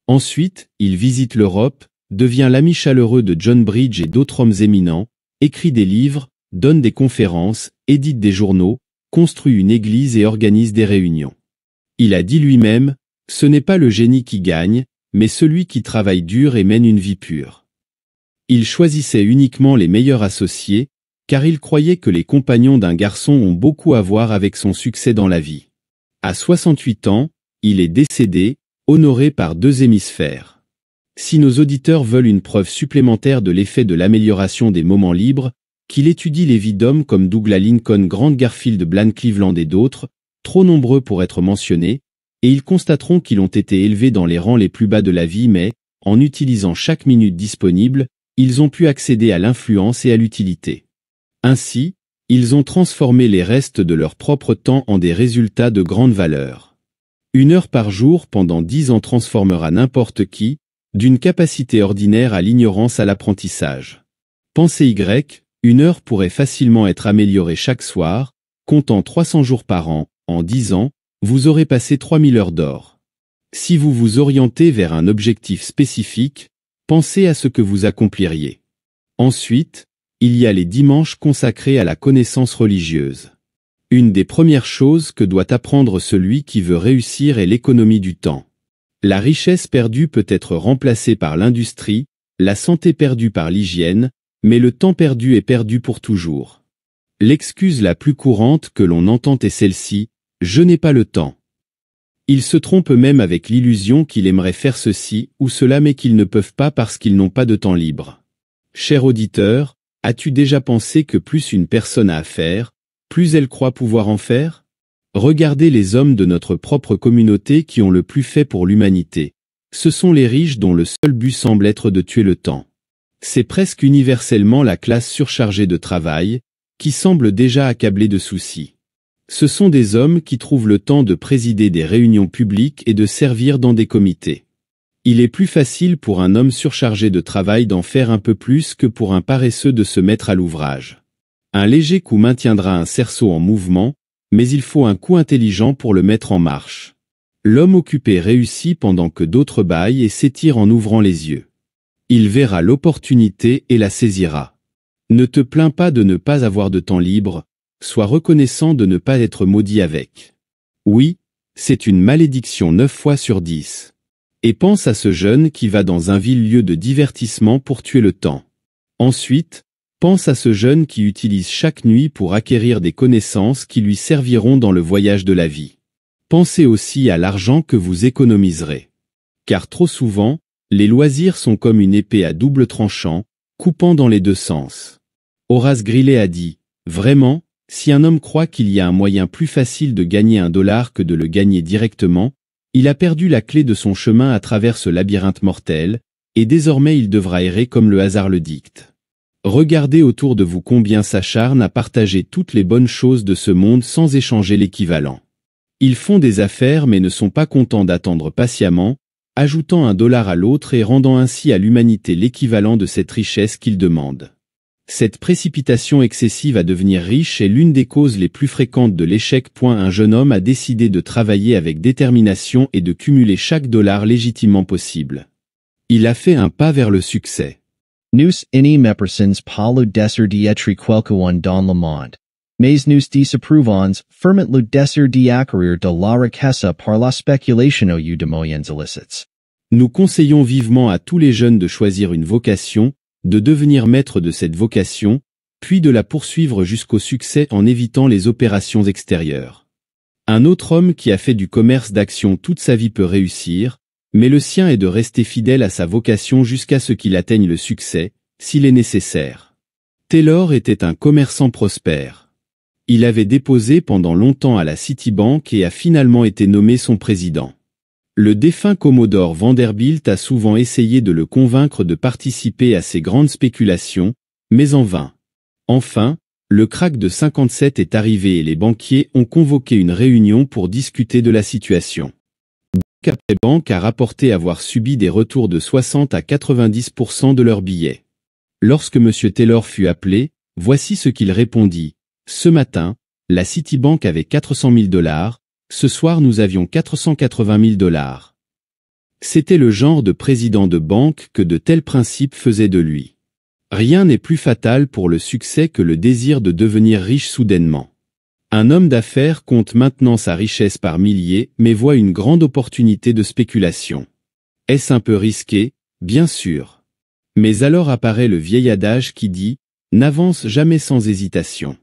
Ensuite, il visite l'Europe, devient l'ami chaleureux de John Bridge et d'autres hommes éminents, écrit des livres, donne des conférences, édite des journaux, construit une église et organise des réunions. Il a dit lui-même, « Ce n'est pas le génie qui gagne, mais celui qui travaille dur et mène une vie pure. » Il choisissait uniquement les meilleurs associés, car il croyait que les compagnons d'un garçon ont beaucoup à voir avec son succès dans la vie. À 68 ans, il est décédé, honoré par 2 hémisphères. Si nos auditeurs veulent une preuve supplémentaire de l'effet de l'amélioration des moments libres, qu'il étudie les vies d'hommes comme Douglas Lincoln, Grant Garfield, Bland Cleveland et d'autres, trop nombreux pour être mentionnés, et ils constateront qu'ils ont été élevés dans les rangs les plus bas de la vie mais, en utilisant chaque minute disponible, ils ont pu accéder à l'influence et à l'utilité. Ainsi, ils ont transformé les restes de leur propre temps en des résultats de grande valeur. 1 heure par jour pendant 10 ans transformera n'importe qui, d'une capacité ordinaire à l'ignorance à l'apprentissage. Pensez Y, 1 heure pourrait facilement être améliorée chaque soir, comptant 300 jours par an, en 10 ans, vous aurez passé 3000 heures d'or. Si vous vous orientez vers un objectif spécifique, pensez à ce que vous accompliriez. Ensuite, il y a les dimanches consacrés à la connaissance religieuse. Une des premières choses que doit apprendre celui qui veut réussir est l'économie du temps. La richesse perdue peut être remplacée par l'industrie, la santé perdue par l'hygiène, mais le temps perdu est perdu pour toujours. L'excuse la plus courante que l'on entend est celle-ci, « je n'ai pas le temps ». Ils se trompent eux-mêmes avec l'illusion qu'ils aimeraient faire ceci ou cela mais qu'ils ne peuvent pas parce qu'ils n'ont pas de temps libre. Cher auditeur, as-tu déjà pensé que plus une personne a à faire, plus elle croit pouvoir en faire? Regardez les hommes de notre propre communauté qui ont le plus fait pour l'humanité. Ce sont les riches dont le seul but semble être de tuer le temps. C'est presque universellement la classe surchargée de travail, qui semble déjà accablée de soucis. Ce sont des hommes qui trouvent le temps de présider des réunions publiques et de servir dans des comités. Il est plus facile pour un homme surchargé de travail d'en faire un peu plus que pour un paresseux de se mettre à l'ouvrage. Un léger coup maintiendra un cerceau en mouvement, mais il faut un coup intelligent pour le mettre en marche. L'homme occupé réussit pendant que d'autres bâillent et s'étirent en ouvrant les yeux. Il verra l'opportunité et la saisira. Ne te plains pas de ne pas avoir de temps libre, sois reconnaissant de ne pas être maudit avec. Oui, c'est une malédiction 9 fois sur 10. Et pense à ce jeune qui va dans un vil lieu de divertissement pour tuer le temps. Ensuite, pense à ce jeune qui utilise chaque nuit pour acquérir des connaissances qui lui serviront dans le voyage de la vie. Pensez aussi à l'argent que vous économiserez. Car trop souvent, les loisirs sont comme une épée à double tranchant, coupant dans les deux sens. Horace Greeley a dit, « Vraiment, si un homme croit qu'il y a un moyen plus facile de gagner $1 que de le gagner directement, il a perdu la clé de son chemin à travers ce labyrinthe mortel, et désormais il devra errer comme le hasard le dicte. Regardez autour de vous combien s'acharnent à partager toutes les bonnes choses de ce monde sans échanger l'équivalent. Ils font des affaires mais ne sont pas contents d'attendre patiemment, ajoutant $1 à l'autre et rendant ainsi à l'humanité l'équivalent de cette richesse qu'ils demandent. Cette précipitation excessive à devenir riche est l'une des causes les plus fréquentes de l'échec. Un jeune homme a décidé de travailler avec détermination et de cumuler chaque $, légitimement possible. Il a fait un pas vers le succès.
Nous ini mepersons palu desser dietri quelqu'un dans le monde. Mais nous disapprouvons ferment le desser d'acquérir de la riqueza par la spéculation aux de moyens illicites.
Nous conseillons vivement à tous les jeunes de choisir une vocation, de devenir maître de cette vocation, puis de la poursuivre jusqu'au succès en évitant les opérations extérieures. Un autre homme qui a fait du commerce d'action toute sa vie peut réussir, mais le sien est de rester fidèle à sa vocation jusqu'à ce qu'il atteigne le succès, s'il est nécessaire. Taylor était un commerçant prospère. Il avait déposé pendant longtemps à la Citibank et a finalement été nommé son président. Le défunt Commodore Vanderbilt a souvent essayé de le convaincre de participer à ces grandes spéculations, mais en vain. Enfin, le krach de 57 est arrivé et les banquiers ont convoqué une réunion pour discuter de la situation. Banque après banque a rapporté avoir subi des retours de 60 à 90% de leurs billets. Lorsque M. Taylor fut appelé, voici ce qu'il répondit. Ce matin, la Citibank avait $400 000, ce soir nous avions $480 000. C'était le genre de président de banque que de tels principes faisaient de lui. Rien n'est plus fatal pour le succès que le désir de devenir riche soudainement. Un homme d'affaires compte maintenant sa richesse par milliers mais voit une grande opportunité de spéculation. Est-ce un peu risqué? Bien sûr. Mais alors apparaît le vieil adage qui dit « N'avance jamais sans hésitation.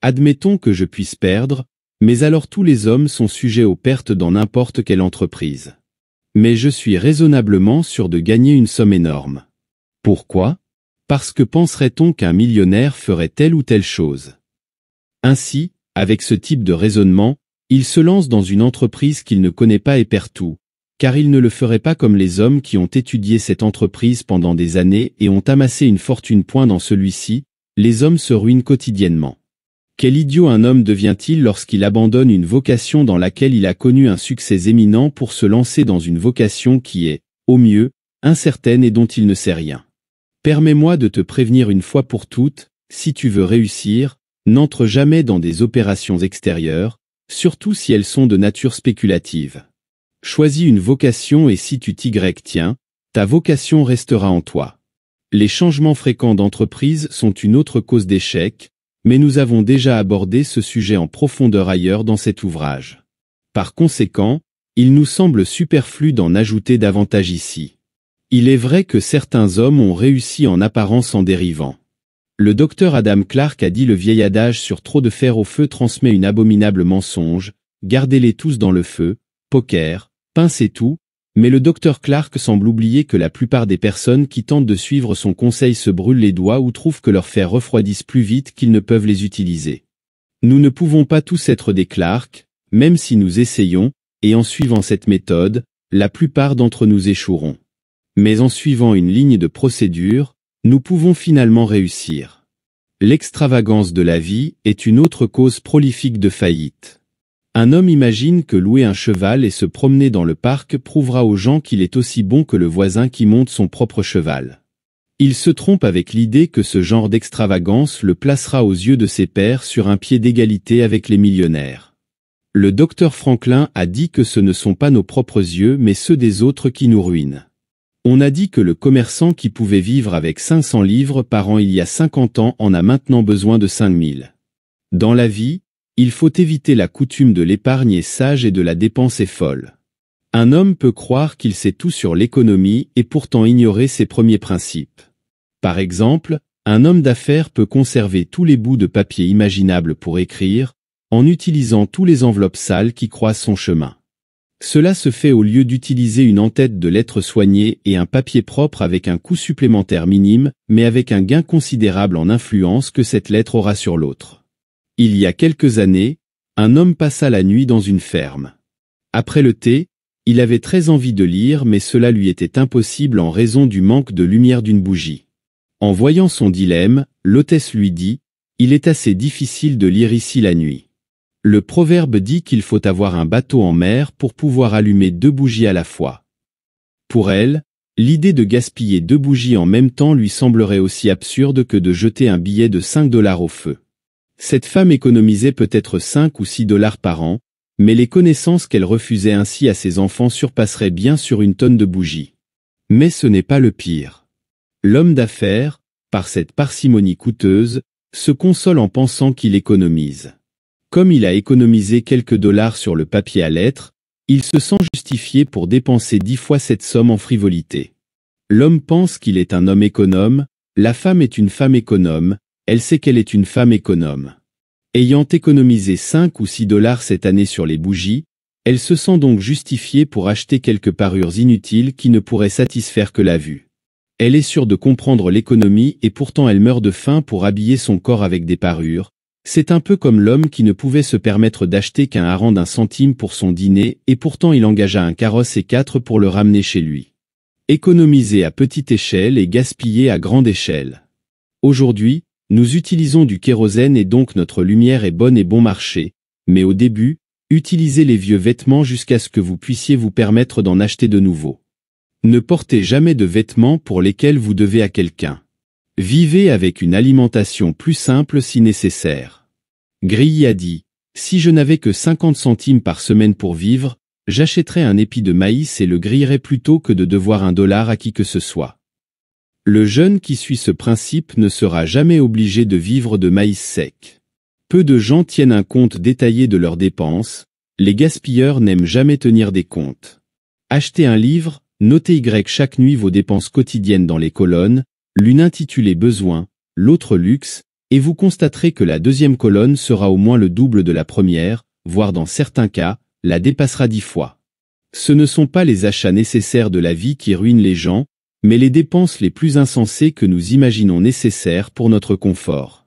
Admettons que je puisse perdre, mais alors tous les hommes sont sujets aux pertes dans n'importe quelle entreprise. Mais je suis raisonnablement sûr de gagner une somme énorme. Pourquoi? Parce que penserait-on qu'un millionnaire ferait telle ou telle chose? Ainsi, avec ce type de raisonnement, il se lance dans une entreprise qu'il ne connaît pas et perd tout, car il ne le ferait pas comme les hommes qui ont étudié cette entreprise pendant des années et ont amassé une fortune. Dans celui-ci, les hommes se ruinent quotidiennement. Quel idiot un homme devient-il lorsqu'il abandonne une vocation dans laquelle il a connu un succès éminent pour se lancer dans une vocation qui est, au mieux, incertaine et dont il ne sait rien. Permets-moi de te prévenir une fois pour toutes, si tu veux réussir, n'entre jamais dans des opérations extérieures, surtout si elles sont de nature spéculative. Choisis une vocation et si tu t'y tiens, ta vocation restera en toi. Les changements fréquents d'entreprise sont une autre cause d'échec, mais nous avons déjà abordé ce sujet en profondeur ailleurs dans cet ouvrage. Par conséquent, il nous semble superflu d'en ajouter davantage ici. Il est vrai que certains hommes ont réussi en apparence en dérivant. Le docteur Adam Clark a dit le vieil adage sur trop de fer au feu transmet une abominable mensonge, gardez-les tous dans le feu, poker, pince et tout, mais le docteur Clark semble oublier que la plupart des personnes qui tentent de suivre son conseil se brûlent les doigts ou trouvent que leurs fers refroidissent plus vite qu'ils ne peuvent les utiliser. Nous ne pouvons pas tous être des Clark, même si nous essayons, et en suivant cette méthode, la plupart d'entre nous échoueront. Mais en suivant une ligne de procédure, nous pouvons finalement réussir. L'extravagance de la vie est une autre cause prolifique de faillite. Un homme imagine que louer un cheval et se promener dans le parc prouvera aux gens qu'il est aussi bon que le voisin qui monte son propre cheval. Il se trompe avec l'idée que ce genre d'extravagance le placera aux yeux de ses pairs sur un pied d'égalité avec les millionnaires. Le docteur Franklin a dit que ce ne sont pas nos propres yeux mais ceux des autres qui nous ruinent. On a dit que le commerçant qui pouvait vivre avec 500 livres par an il y a 50 ans en a maintenant besoin de 5000. Dans la vie, il faut éviter la coutume de l'épargne est sage et de la dépense est folle. Un homme peut croire qu'il sait tout sur l'économie et pourtant ignorer ses premiers principes. Par exemple, un homme d'affaires peut conserver tous les bouts de papier imaginables pour écrire, en utilisant tous les enveloppes sales qui croisent son chemin. Cela se fait au lieu d'utiliser une en-tête de lettres soignées et un papier propre avec un coût supplémentaire minime, mais avec un gain considérable en influence que cette lettre aura sur l'autre. Il y a quelques années, un homme passa la nuit dans une ferme. Après le thé, il avait très envie de lire mais cela lui était impossible en raison du manque de lumière d'une bougie. En voyant son dilemme, l'hôtesse lui dit « Il est assez difficile de lire ici la nuit. » Le proverbe dit qu'il faut avoir un bateau en mer pour pouvoir allumer 2 bougies à la fois. Pour elle, l'idée de gaspiller 2 bougies en même temps lui semblerait aussi absurde que de jeter un billet de $5 au feu. Cette femme économisait peut-être 5 ou 6 dollars par an, mais les connaissances qu'elle refusait ainsi à ses enfants surpasseraient bien sur 1 tonne de bougies. Mais ce n'est pas le pire. L'homme d'affaires, par cette parcimonie coûteuse, se console en pensant qu'il économise. Comme il a économisé quelques dollars sur le papier à lettres, il se sent justifié pour dépenser 10 fois cette somme en frivolité. L'homme pense qu'il est un homme économe, la femme est une femme économe, elle sait qu'elle est une femme économe. Ayant économisé 5 ou 6 dollars cette année sur les bougies, elle se sent donc justifiée pour acheter quelques parures inutiles qui ne pourraient satisfaire que la vue. Elle est sûre de comprendre l'économie et pourtant elle meurt de faim pour habiller son corps avec des parures. C'est un peu comme l'homme qui ne pouvait se permettre d'acheter qu'un hareng d'1 centime pour son dîner et pourtant il engagea un carrosse et 4 pour le ramener chez lui. Économiser à petite échelle et gaspiller à grande échelle. Aujourd'hui, nous utilisons du kérosène et donc notre lumière est bonne et bon marché, mais au début, utilisez les vieux vêtements jusqu'à ce que vous puissiez vous permettre d'en acheter de nouveaux. Ne portez jamais de vêtements pour lesquels vous devez à quelqu'un. Vivez avec une alimentation plus simple si nécessaire. Grilly a dit, « Si je n'avais que 50 centimes par semaine pour vivre, j'achèterais un épi de maïs et le grillerais plutôt que de devoir $1 à qui que ce soit. » Le jeune qui suit ce principe ne sera jamais obligé de vivre de maïs sec. Peu de gens tiennent un compte détaillé de leurs dépenses, les gaspilleurs n'aiment jamais tenir des comptes. Achetez un livre, notez chaque nuit vos dépenses quotidiennes dans les colonnes, l'une intitulée Besoins, l'autre luxe, et vous constaterez que la deuxième colonne sera au moins le double de la première, voire dans certains cas, la dépassera 10 fois. Ce ne sont pas les achats nécessaires de la vie qui ruinent les gens, mais les dépenses les plus insensées que nous imaginons nécessaires pour notre confort.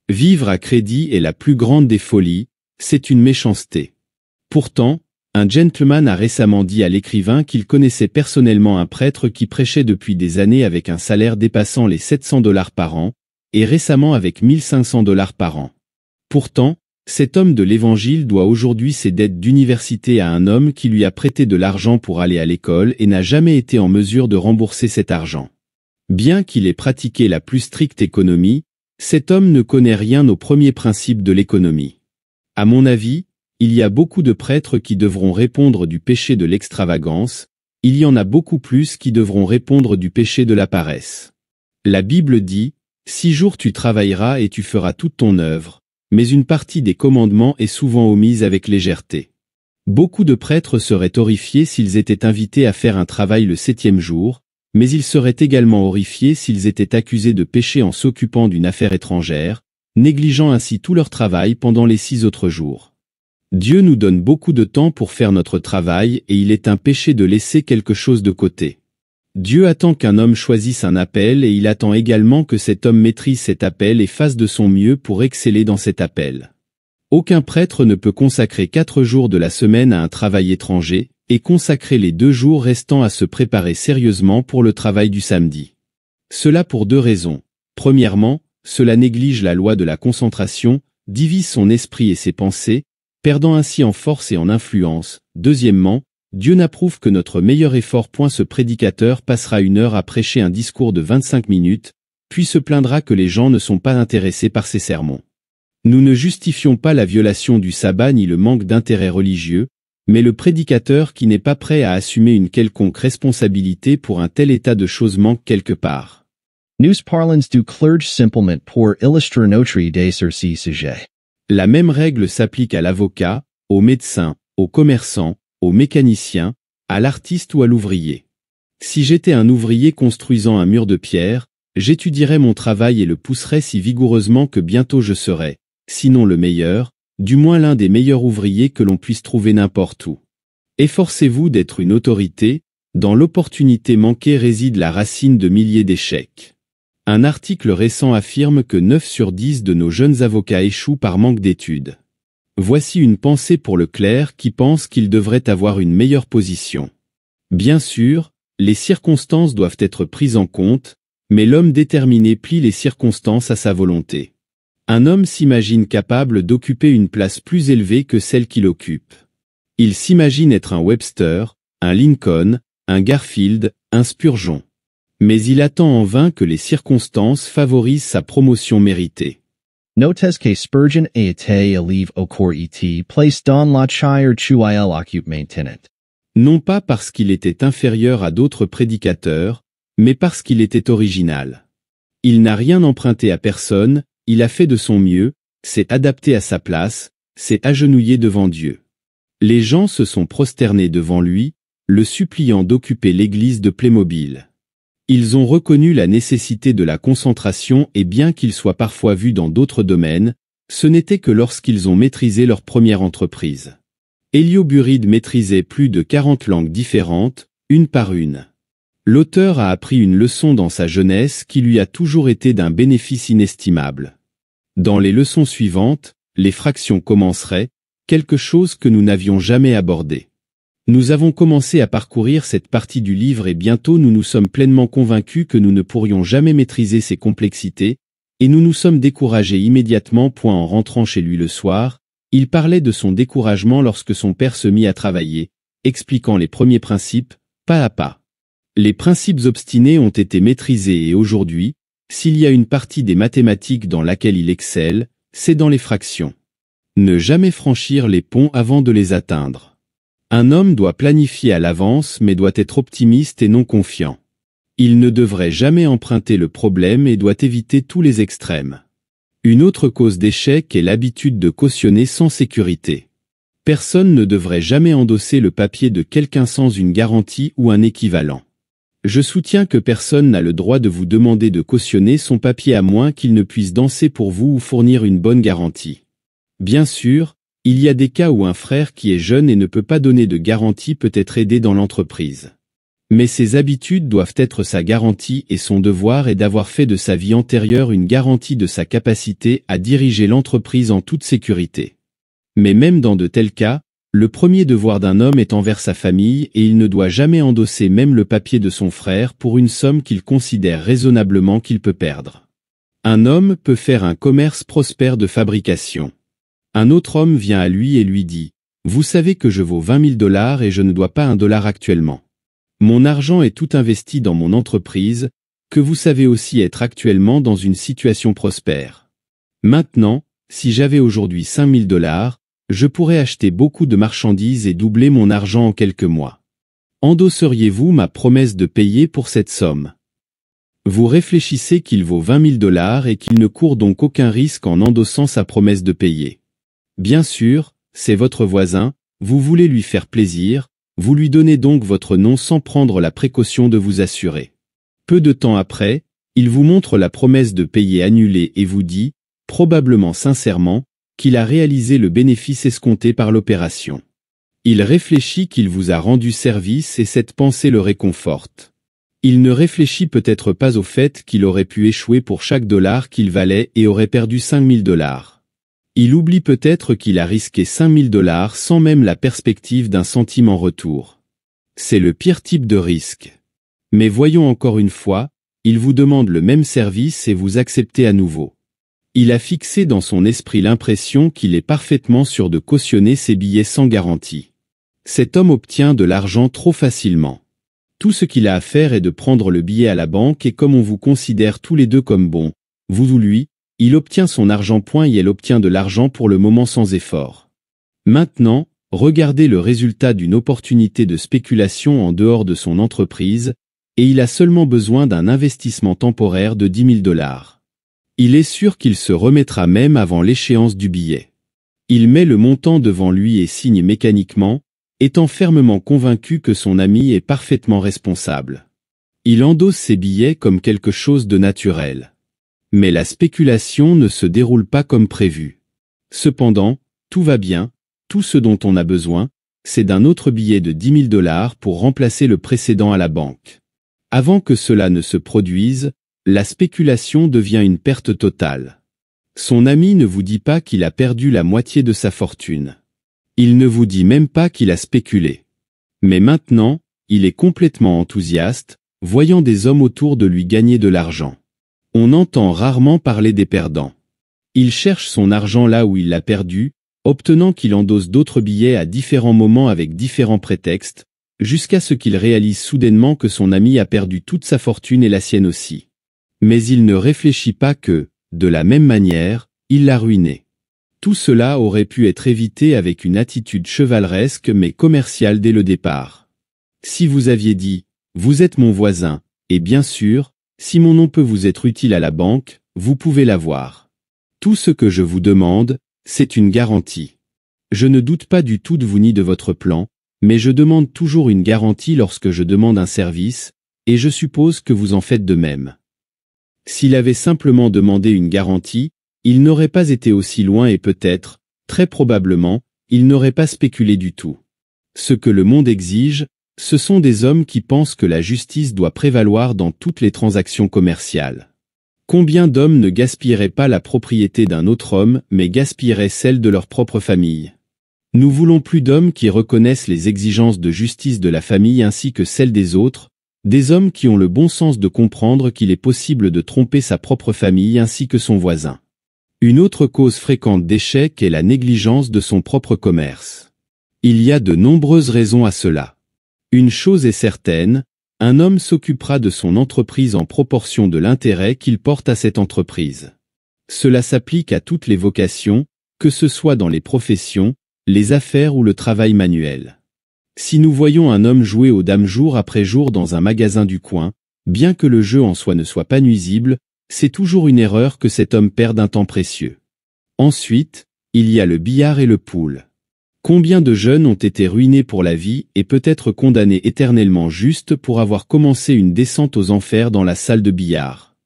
Vivre à crédit est la plus grande des folies, c'est une méchanceté. Pourtant, un gentleman a récemment dit à l'écrivain qu'il connaissait personnellement un prêtre qui prêchait depuis des années avec un salaire dépassant les $700 par an, et récemment avec $1 500 par an. Pourtant, cet homme de l'Évangile doit aujourd'hui ses dettes d'université à un homme qui lui a prêté de l'argent pour aller à l'école et n'a jamais été en mesure de rembourser cet argent. Bien qu'il ait pratiqué la plus stricte économie, cet homme ne connaît rien aux premiers principes de l'économie. À mon avis, il y a beaucoup de prêtres qui devront répondre du péché de l'extravagance, il y en a beaucoup plus qui devront répondre du péché de la paresse. La Bible dit, « 6 jours tu travailleras et tu feras toute ton œuvre », mais une partie des commandements est souvent omise avec légèreté. Beaucoup de prêtres seraient horrifiés s'ils étaient invités à faire un travail le 7e jour, mais ils seraient également horrifiés s'ils étaient accusés de pécher en s'occupant d'une affaire étrangère, négligeant ainsi tout leur travail pendant les 6 autres jours. Dieu nous donne beaucoup de temps pour faire notre travail et il est un péché de laisser quelque chose de côté. Dieu attend qu'un homme choisisse un appel et il attend également que cet homme maîtrise cet appel et fasse de son mieux pour exceller dans cet appel. Aucun prêtre ne peut consacrer 4 jours de la semaine à un travail étranger, et consacrer les 2 jours restants à se préparer sérieusement pour le travail du samedi. Cela pour 2 raisons. Premièrement, cela néglige la loi de la concentration, divise son esprit et ses pensées, perdant ainsi en force et en influence. Deuxièmement, Dieu n'approuve que notre meilleur effort. Ce prédicateur passera 1 heure à prêcher un discours de 25 minutes, puis se plaindra que les gens ne sont pas intéressés par ses sermons. Nous ne justifions pas la violation du sabbat ni le manque d'intérêt religieux, mais le prédicateur qui n'est pas prêt à assumer une quelconque responsabilité pour un tel état de choses manque quelque part.
Nous parlons du clerge simplement pour illustrer notre idée sur ce sujet.
La même règle s'applique à l'avocat, au médecin, au commerçant, au mécanicien, à l'artiste ou à l'ouvrier. Si j'étais un ouvrier construisant un mur de pierre, j'étudierais mon travail et le pousserais si vigoureusement que bientôt je serais, sinon le meilleur, du moins l'un des meilleurs ouvriers que l'on puisse trouver n'importe où. Efforcez-vous d'être une autorité, dans l'opportunité manquée réside la racine de milliers d'échecs. Un article récent affirme que 9 sur 10 de nos jeunes avocats échouent par manque d'études. Voici une pensée pour le clerc qui pense qu'il devrait avoir une meilleure position. Bien sûr, les circonstances doivent être prises en compte, mais l'homme déterminé plie les circonstances à sa volonté. Un homme s'imagine capable d'occuper une place plus élevée que celle qu'il occupe. Il s'imagine être un Webster, un Lincoln, un Garfield, un Spurgeon. Mais il attend en vain que les circonstances favorisent sa promotion méritée.
Notes que Spurgeon a été élève au cours et place dans la chair où il occupe maintenant.
Non pas parce qu'il était inférieur à d'autres prédicateurs, mais parce qu'il était original. Il n'a rien emprunté à personne, il a fait de son mieux, s'est adapté à sa place, s'est agenouillé devant Dieu. Les gens se sont prosternés devant lui, le suppliant d'occuper l'église de Playmobil. Ils ont reconnu la nécessité de la concentration et bien qu'ils soient parfois vus dans d'autres domaines, ce n'était que lorsqu'ils ont maîtrisé leur première entreprise. Hélioburide maîtrisait plus de 40 langues différentes, une par une. L'auteur a appris une leçon dans sa jeunesse qui lui a toujours été d'un bénéfice inestimable. Dans les leçons suivantes, les fractions commenceraient, quelque chose que nous n'avions jamais abordé. Nous avons commencé à parcourir cette partie du livre et bientôt nous nous sommes pleinement convaincus que nous ne pourrions jamais maîtriser ces complexités, et nous nous sommes découragés immédiatement. En rentrant chez lui le soir, il parlait de son découragement lorsque son père se mit à travailler, expliquant les premiers principes, pas à pas. Les principes obstinés ont été maîtrisés et aujourd'hui, s'il y a une partie des mathématiques dans laquelle il excelle, c'est dans les fractions. Ne jamais franchir les ponts avant de les atteindre. Un homme doit planifier à l'avance mais doit être optimiste et non confiant. Il ne devrait jamais emprunter le problème et doit éviter tous les extrêmes. Une autre cause d'échec est l'habitude de cautionner sans sécurité. Personne ne devrait jamais endosser le papier de quelqu'un sans une garantie ou un équivalent. Je soutiens que personne n'a le droit de vous demander de cautionner son papier à moins qu'il ne puisse danser pour vous ou fournir une bonne garantie. Bien sûr, il y a des cas où un frère qui est jeune et ne peut pas donner de garantie peut être aidé dans l'entreprise. Mais ses habitudes doivent être sa garantie et son devoir est d'avoir fait de sa vie antérieure une garantie de sa capacité à diriger l'entreprise en toute sécurité. Mais même dans de tels cas, le premier devoir d'un homme est envers sa famille et il ne doit jamais endosser même le papier de son frère pour une somme qu'il considère raisonnablement qu'il peut perdre. Un homme peut faire un commerce prospère de fabrication. Un autre homme vient à lui et lui dit « Vous savez que je vaux 20 000 $ et je ne dois pas $1 actuellement. Mon argent est tout investi dans mon entreprise, que vous savez aussi être actuellement dans une situation prospère. Maintenant, si j'avais aujourd'hui 5 000 $, je pourrais acheter beaucoup de marchandises et doubler mon argent en quelques mois. Endosseriez-vous ma promesse de payer pour cette somme? Vous réfléchissez qu'il vaut 20 000 $ et qu'il ne court donc aucun risque en endossant sa promesse de payer. Bien sûr, c'est votre voisin, vous voulez lui faire plaisir, vous lui donnez donc votre nom sans prendre la précaution de vous assurer. Peu de temps après, il vous montre la promesse de payer annulée et vous dit, probablement sincèrement, qu'il a réalisé le bénéfice escompté par l'opération. Il réfléchit qu'il vous a rendu service et cette pensée le réconforte. Il ne réfléchit peut-être pas au fait qu'il aurait pu échouer pour chaque dollar qu'il valait et aurait perdu 5 000 $. Il oublie peut-être qu'il a risqué 5 000 $ sans même la perspective d'un centime en retour. C'est le pire type de risque. Mais voyons encore une fois, il vous demande le même service et vous acceptez à nouveau. Il a fixé dans son esprit l'impression qu'il est parfaitement sûr de cautionner ses billets sans garantie. Cet homme obtient de l'argent trop facilement. Tout ce qu'il a à faire est de prendre le billet à la banque et comme on vous considère tous les deux comme bons, vous ou lui, il obtient son argent point et elle obtient de l'argent pour le moment sans effort. Maintenant, regardez le résultat d'une opportunité de spéculation en dehors de son entreprise, et il a seulement besoin d'un investissement temporaire de 10 000 $. Il est sûr qu'il se remettra même avant l'échéance du billet. Il met le montant devant lui et signe mécaniquement, étant fermement convaincu que son ami est parfaitement responsable. Il endosse ses billets comme quelque chose de naturel. Mais la spéculation ne se déroule pas comme prévu. Cependant, tout va bien, tout ce dont on a besoin, c'est d'un autre billet de 10 000 $ pour remplacer le précédent à la banque. Avant que cela ne se produise, la spéculation devient une perte totale. Son ami ne vous dit pas qu'il a perdu la moitié de sa fortune. Il ne vous dit même pas qu'il a spéculé. Mais maintenant, il est complètement enthousiaste, voyant des hommes autour de lui gagner de l'argent. On entend rarement parler des perdants. Il cherche son argent là où il l'a perdu, obtenant qu'il endosse d'autres billets à différents moments avec différents prétextes, jusqu'à ce qu'il réalise soudainement que son ami a perdu toute sa fortune et la sienne aussi. Mais il ne réfléchit pas que, de la même manière, il l'a ruiné. Tout cela aurait pu être évité avec une attitude chevaleresque mais commerciale dès le départ. Si vous aviez dit « Vous êtes mon voisin », et bien sûr, si mon nom peut vous être utile à la banque, vous pouvez l'avoir. Tout ce que je vous demande, c'est une garantie. Je ne doute pas du tout de vous ni de votre plan, mais je demande toujours une garantie lorsque je demande un service, et je suppose que vous en faites de même. S'il avait simplement demandé une garantie, il n'aurait pas été aussi loin et peut-être, très probablement, il n'aurait pas spéculé du tout. Ce que le monde exige, ce sont des hommes qui pensent que la justice doit prévaloir dans toutes les transactions commerciales. Combien d'hommes ne gaspilleraient pas la propriété d'un autre homme, mais gaspilleraient celle de leur propre famille? Nous voulons plus d'hommes qui reconnaissent les exigences de justice de la famille ainsi que celles des autres, des hommes qui ont le bon sens de comprendre qu'il est possible de tromper sa propre famille ainsi que son voisin. Une autre cause fréquente d'échec est la négligence de son propre commerce. Il y a de nombreuses raisons à cela. Une chose est certaine, un homme s'occupera de son entreprise en proportion de l'intérêt qu'il porte à cette entreprise. Cela s'applique à toutes les vocations, que ce soit dans les professions, les affaires ou le travail manuel. Si nous voyons un homme jouer aux dames jour après jour dans un magasin du coin, bien que le jeu en soi ne soit pas nuisible, c'est toujours une erreur que cet homme perde un temps précieux. Ensuite, il y a le billard et le pool. Combien de jeunes ont été ruinés pour la vie et peut-être condamnés éternellement juste pour avoir commencé une descente aux enfers dans la salle de billard.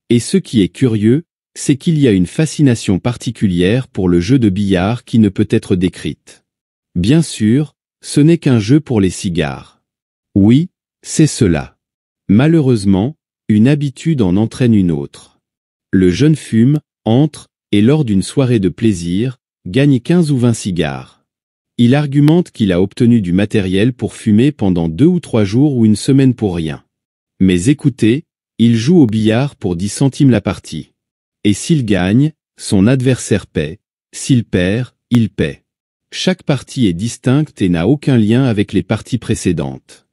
Et ce qui est curieux, c'est qu'il y a une fascination particulière pour le jeu de billard qui ne peut être décrite. Bien sûr, ce n'est qu'un jeu pour les cigares. Oui, c'est cela. Malheureusement, une habitude en entraîne une autre. Le jeune fume, entre, et lors d'une soirée de plaisir, gagne 15 ou 20 cigares. Il argumente qu'il a obtenu du matériel pour fumer pendant 2 ou 3 jours ou une semaine pour rien. Mais écoutez, il joue au billard pour 10 centimes la partie. Et s'il gagne, son adversaire paie. S'il perd, il paie. Chaque partie est distincte et n'a aucun lien avec les parties précédentes.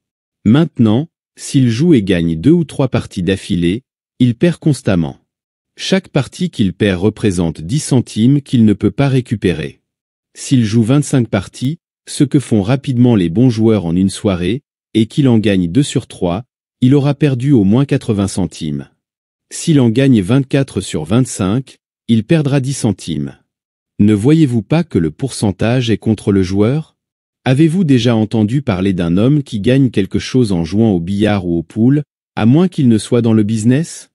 Maintenant, s'il joue et gagne 2 ou 3 parties d'affilée, il perd constamment. Chaque partie qu'il perd représente 10 centimes qu'il ne peut pas récupérer. S'il joue 25 parties, ce que font rapidement les bons joueurs en une soirée, et qu'il en gagne 2 sur 3, il aura perdu au moins 80 centimes. S'il en gagne 24 sur 25, il perdra 10 centimes. Ne voyez-vous pas que le pourcentage est contre le joueur? Avez-vous déjà entendu parler d'un homme qui gagne quelque chose en jouant au billard ou au pool, à moins qu'il ne soit dans le business?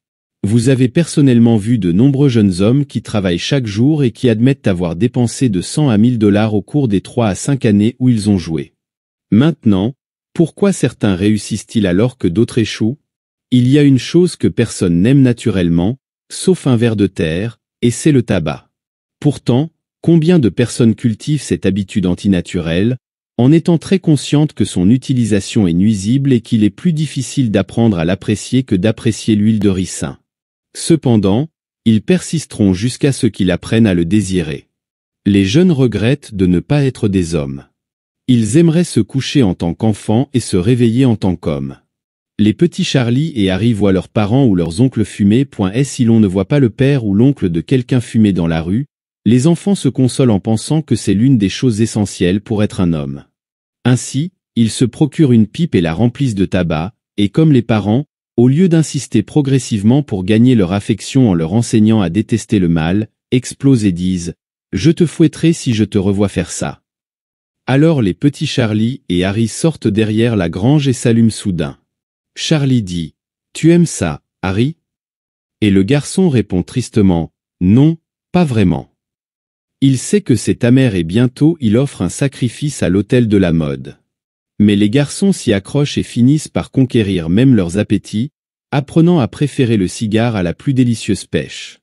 Vous avez personnellement vu de nombreux jeunes hommes qui travaillent chaque jour et qui admettent avoir dépensé de 100 à 1000 $ au cours des 3 à 5 années où ils ont joué. Maintenant, pourquoi certains réussissent-ils alors que d'autres échouent? Il y a une chose que personne n'aime naturellement, sauf un ver de terre, et c'est le tabac. Pourtant, combien de personnes cultivent cette habitude antinaturelle, en étant très conscientes que son utilisation est nuisible et qu'il est plus difficile d'apprendre à l'apprécier que d'apprécier l'huile de ricin. Cependant, ils persisteront jusqu'à ce qu'ils apprennent à le désirer. Les jeunes regrettent de ne pas être des hommes. Ils aimeraient se coucher en tant qu'enfants et se réveiller en tant qu'hommes. Les petits Charlie et Harry voient leurs parents ou leurs oncles fumer. Et si l'on ne voit pas le père ou l'oncle de quelqu'un fumer dans la rue, les enfants se consolent en pensant que c'est l'une des choses essentielles pour être un homme. Ainsi, ils se procurent une pipe et la remplissent de tabac, et comme les parents, au lieu d'insister progressivement pour gagner leur affection en leur enseignant à détester le mal, explosent et disent « Je te fouetterai si je te revois faire ça ». Alors les petits Charlie et Harry sortent derrière la grange et s'allument soudain. Charlie dit « Tu aimes ça, Harry ?» Et le garçon répond tristement « Non, pas vraiment ». Il sait que c'est amer et bientôt il offre un sacrifice à l'autel de la mode. Mais les garçons s'y accrochent et finissent par conquérir même leurs appétits, apprenant à préférer le cigare à la plus délicieuse pêche.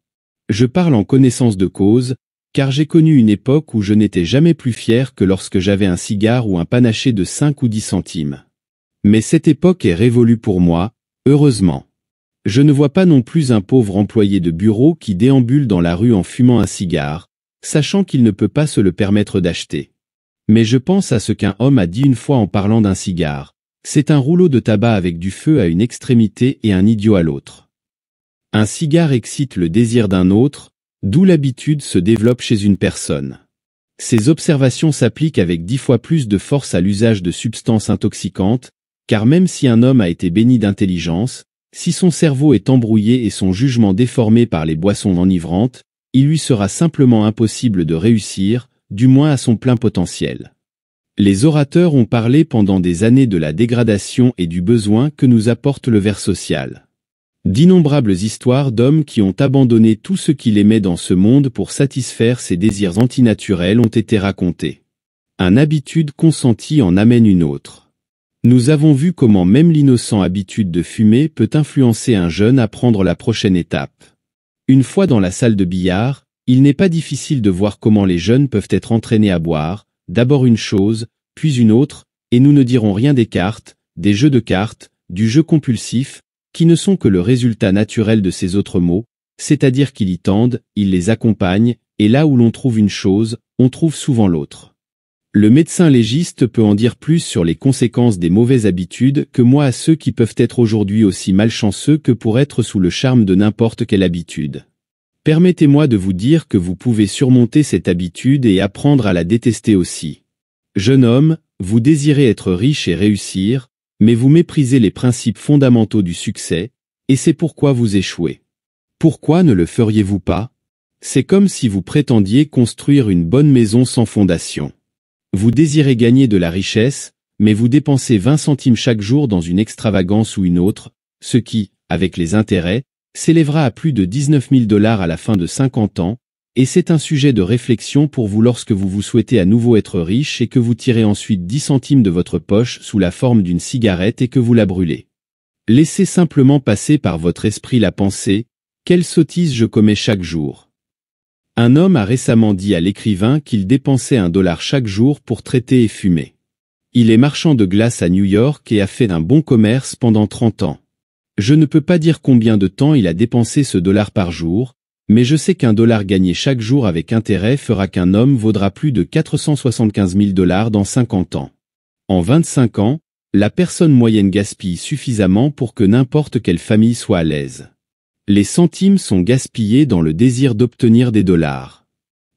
Je parle en connaissance de cause, car j'ai connu une époque où je n'étais jamais plus fier que lorsque j'avais un cigare ou un panaché de 5 ou 10 centimes. Mais cette époque est révolue pour moi, heureusement. Je ne vois pas non plus un pauvre employé de bureau qui déambule dans la rue en fumant un cigare, sachant qu'il ne peut pas se le permettre d'acheter. Mais je pense à ce qu'un homme a dit une fois en parlant d'un cigare. C'est un rouleau de tabac avec du feu à une extrémité et un idiot à l'autre. Un cigare excite le désir d'un autre, d'où l'habitude se développe chez une personne. Ces observations s'appliquent avec 10 fois plus de force à l'usage de substances intoxicantes, car même si un homme a été béni d'intelligence, si son cerveau est embrouillé et son jugement déformé par les boissons enivrantes, il lui sera simplement impossible de réussir, du moins à son plein potentiel. Les orateurs ont parlé pendant des années de la dégradation et du besoin que nous apporte le ver social. D'innombrables histoires d'hommes qui ont abandonné tout ce qu'il aimait dans ce monde pour satisfaire ses désirs antinaturels ont été racontées. Une habitude consentie en amène une autre. Nous avons vu comment même l'innocent habitude de fumer peut influencer un jeune à prendre la prochaine étape. Une fois dans la salle de billard, il n'est pas difficile de voir comment les jeunes peuvent être entraînés à boire, d'abord une chose, puis une autre, et nous ne dirons rien des cartes, des jeux de cartes, du jeu compulsif, qui ne sont que le résultat naturel de ces autres mots, c'est-à-dire qu'ils y tendent, ils les accompagnent, et là où l'on trouve une chose, on trouve souvent l'autre. Le médecin légiste peut en dire plus sur les conséquences des mauvaises habitudes que moi à ceux qui peuvent être aujourd'hui aussi malchanceux que pour être sous le charme de n'importe quelle habitude. Permettez-moi de vous dire que vous pouvez surmonter cette habitude et apprendre à la détester aussi. Jeune homme, vous désirez être riche et réussir, mais vous méprisez les principes fondamentaux du succès, et c'est pourquoi vous échouez. Pourquoi ne le feriez-vous pas? C'est comme si vous prétendiez construire une bonne maison sans fondation. Vous désirez gagner de la richesse, mais vous dépensez 20 centimes chaque jour dans une extravagance ou une autre, ce qui, avec les intérêts, s'élèvera à plus de 19 000 $ à la fin de 50 ans, et c'est un sujet de réflexion pour vous lorsque vous souhaitez à nouveau être riche et que vous tirez ensuite 10 centimes de votre poche sous la forme d'une cigarette et que vous la brûlez. Laissez simplement passer par votre esprit la pensée, quelle sottise je commets chaque jour. Un homme a récemment dit à l'écrivain qu'il dépensait $1 chaque jour pour traiter et fumer. Il est marchand de glace à New York et a fait un bon commerce pendant 30 ans. Je ne peux pas dire combien de temps il a dépensé ce dollar par jour, mais je sais qu'$1 gagné chaque jour avec intérêt fera qu'un homme vaudra plus de 475 000 $ dans 50 ans. En 25 ans, la personne moyenne gaspille suffisamment pour que n'importe quelle famille soit à l'aise. Les centimes sont gaspillés dans le désir d'obtenir des dollars.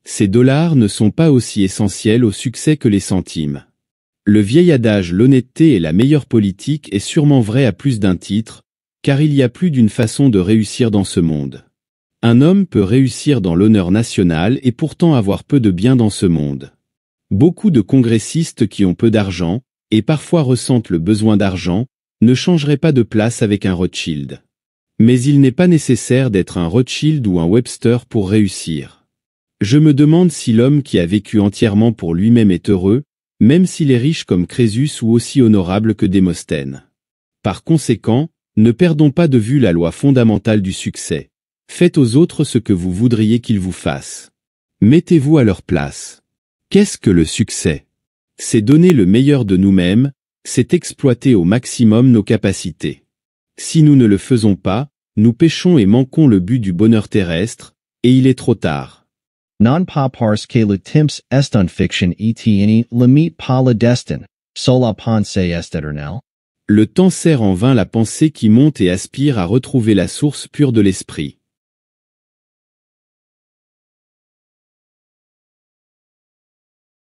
Ces dollars ne sont pas aussi essentiels au succès que les centimes. Le vieil adage « l'honnêteté est la meilleure politique » est sûrement vrai à plus d'un titre, car il y a plus d'une façon de réussir dans ce monde. Un homme peut réussir dans l'honneur national et pourtant avoir peu de biens dans ce monde. Beaucoup de congressistes qui ont peu d'argent, et parfois ressentent le besoin d'argent, ne changeraient pas de place avec un Rothschild. Mais il n'est pas nécessaire d'être un Rothschild ou un Webster pour réussir. Je me demande si l'homme qui a vécu entièrement pour lui-même est heureux, même s'il est riche comme Crésus ou aussi honorable que Démosthène. Par conséquent, ne perdons pas de vue la loi fondamentale du succès. Faites aux autres ce que vous voudriez qu'ils vous fassent. Mettez-vous à leur place. Qu'est-ce que le succès? C'est donner le meilleur de nous-mêmes, c'est exploiter au maximum nos capacités. Si nous ne le faisons pas, nous péchons et manquons le but du bonheur terrestre, et il est trop tard.
Non pas parce que le temps est en fiction et tieni limite pas le destin, sola pensée est éternelle.
Le temps sert en vain la pensée qui monte et aspire à retrouver la source pure de l'esprit.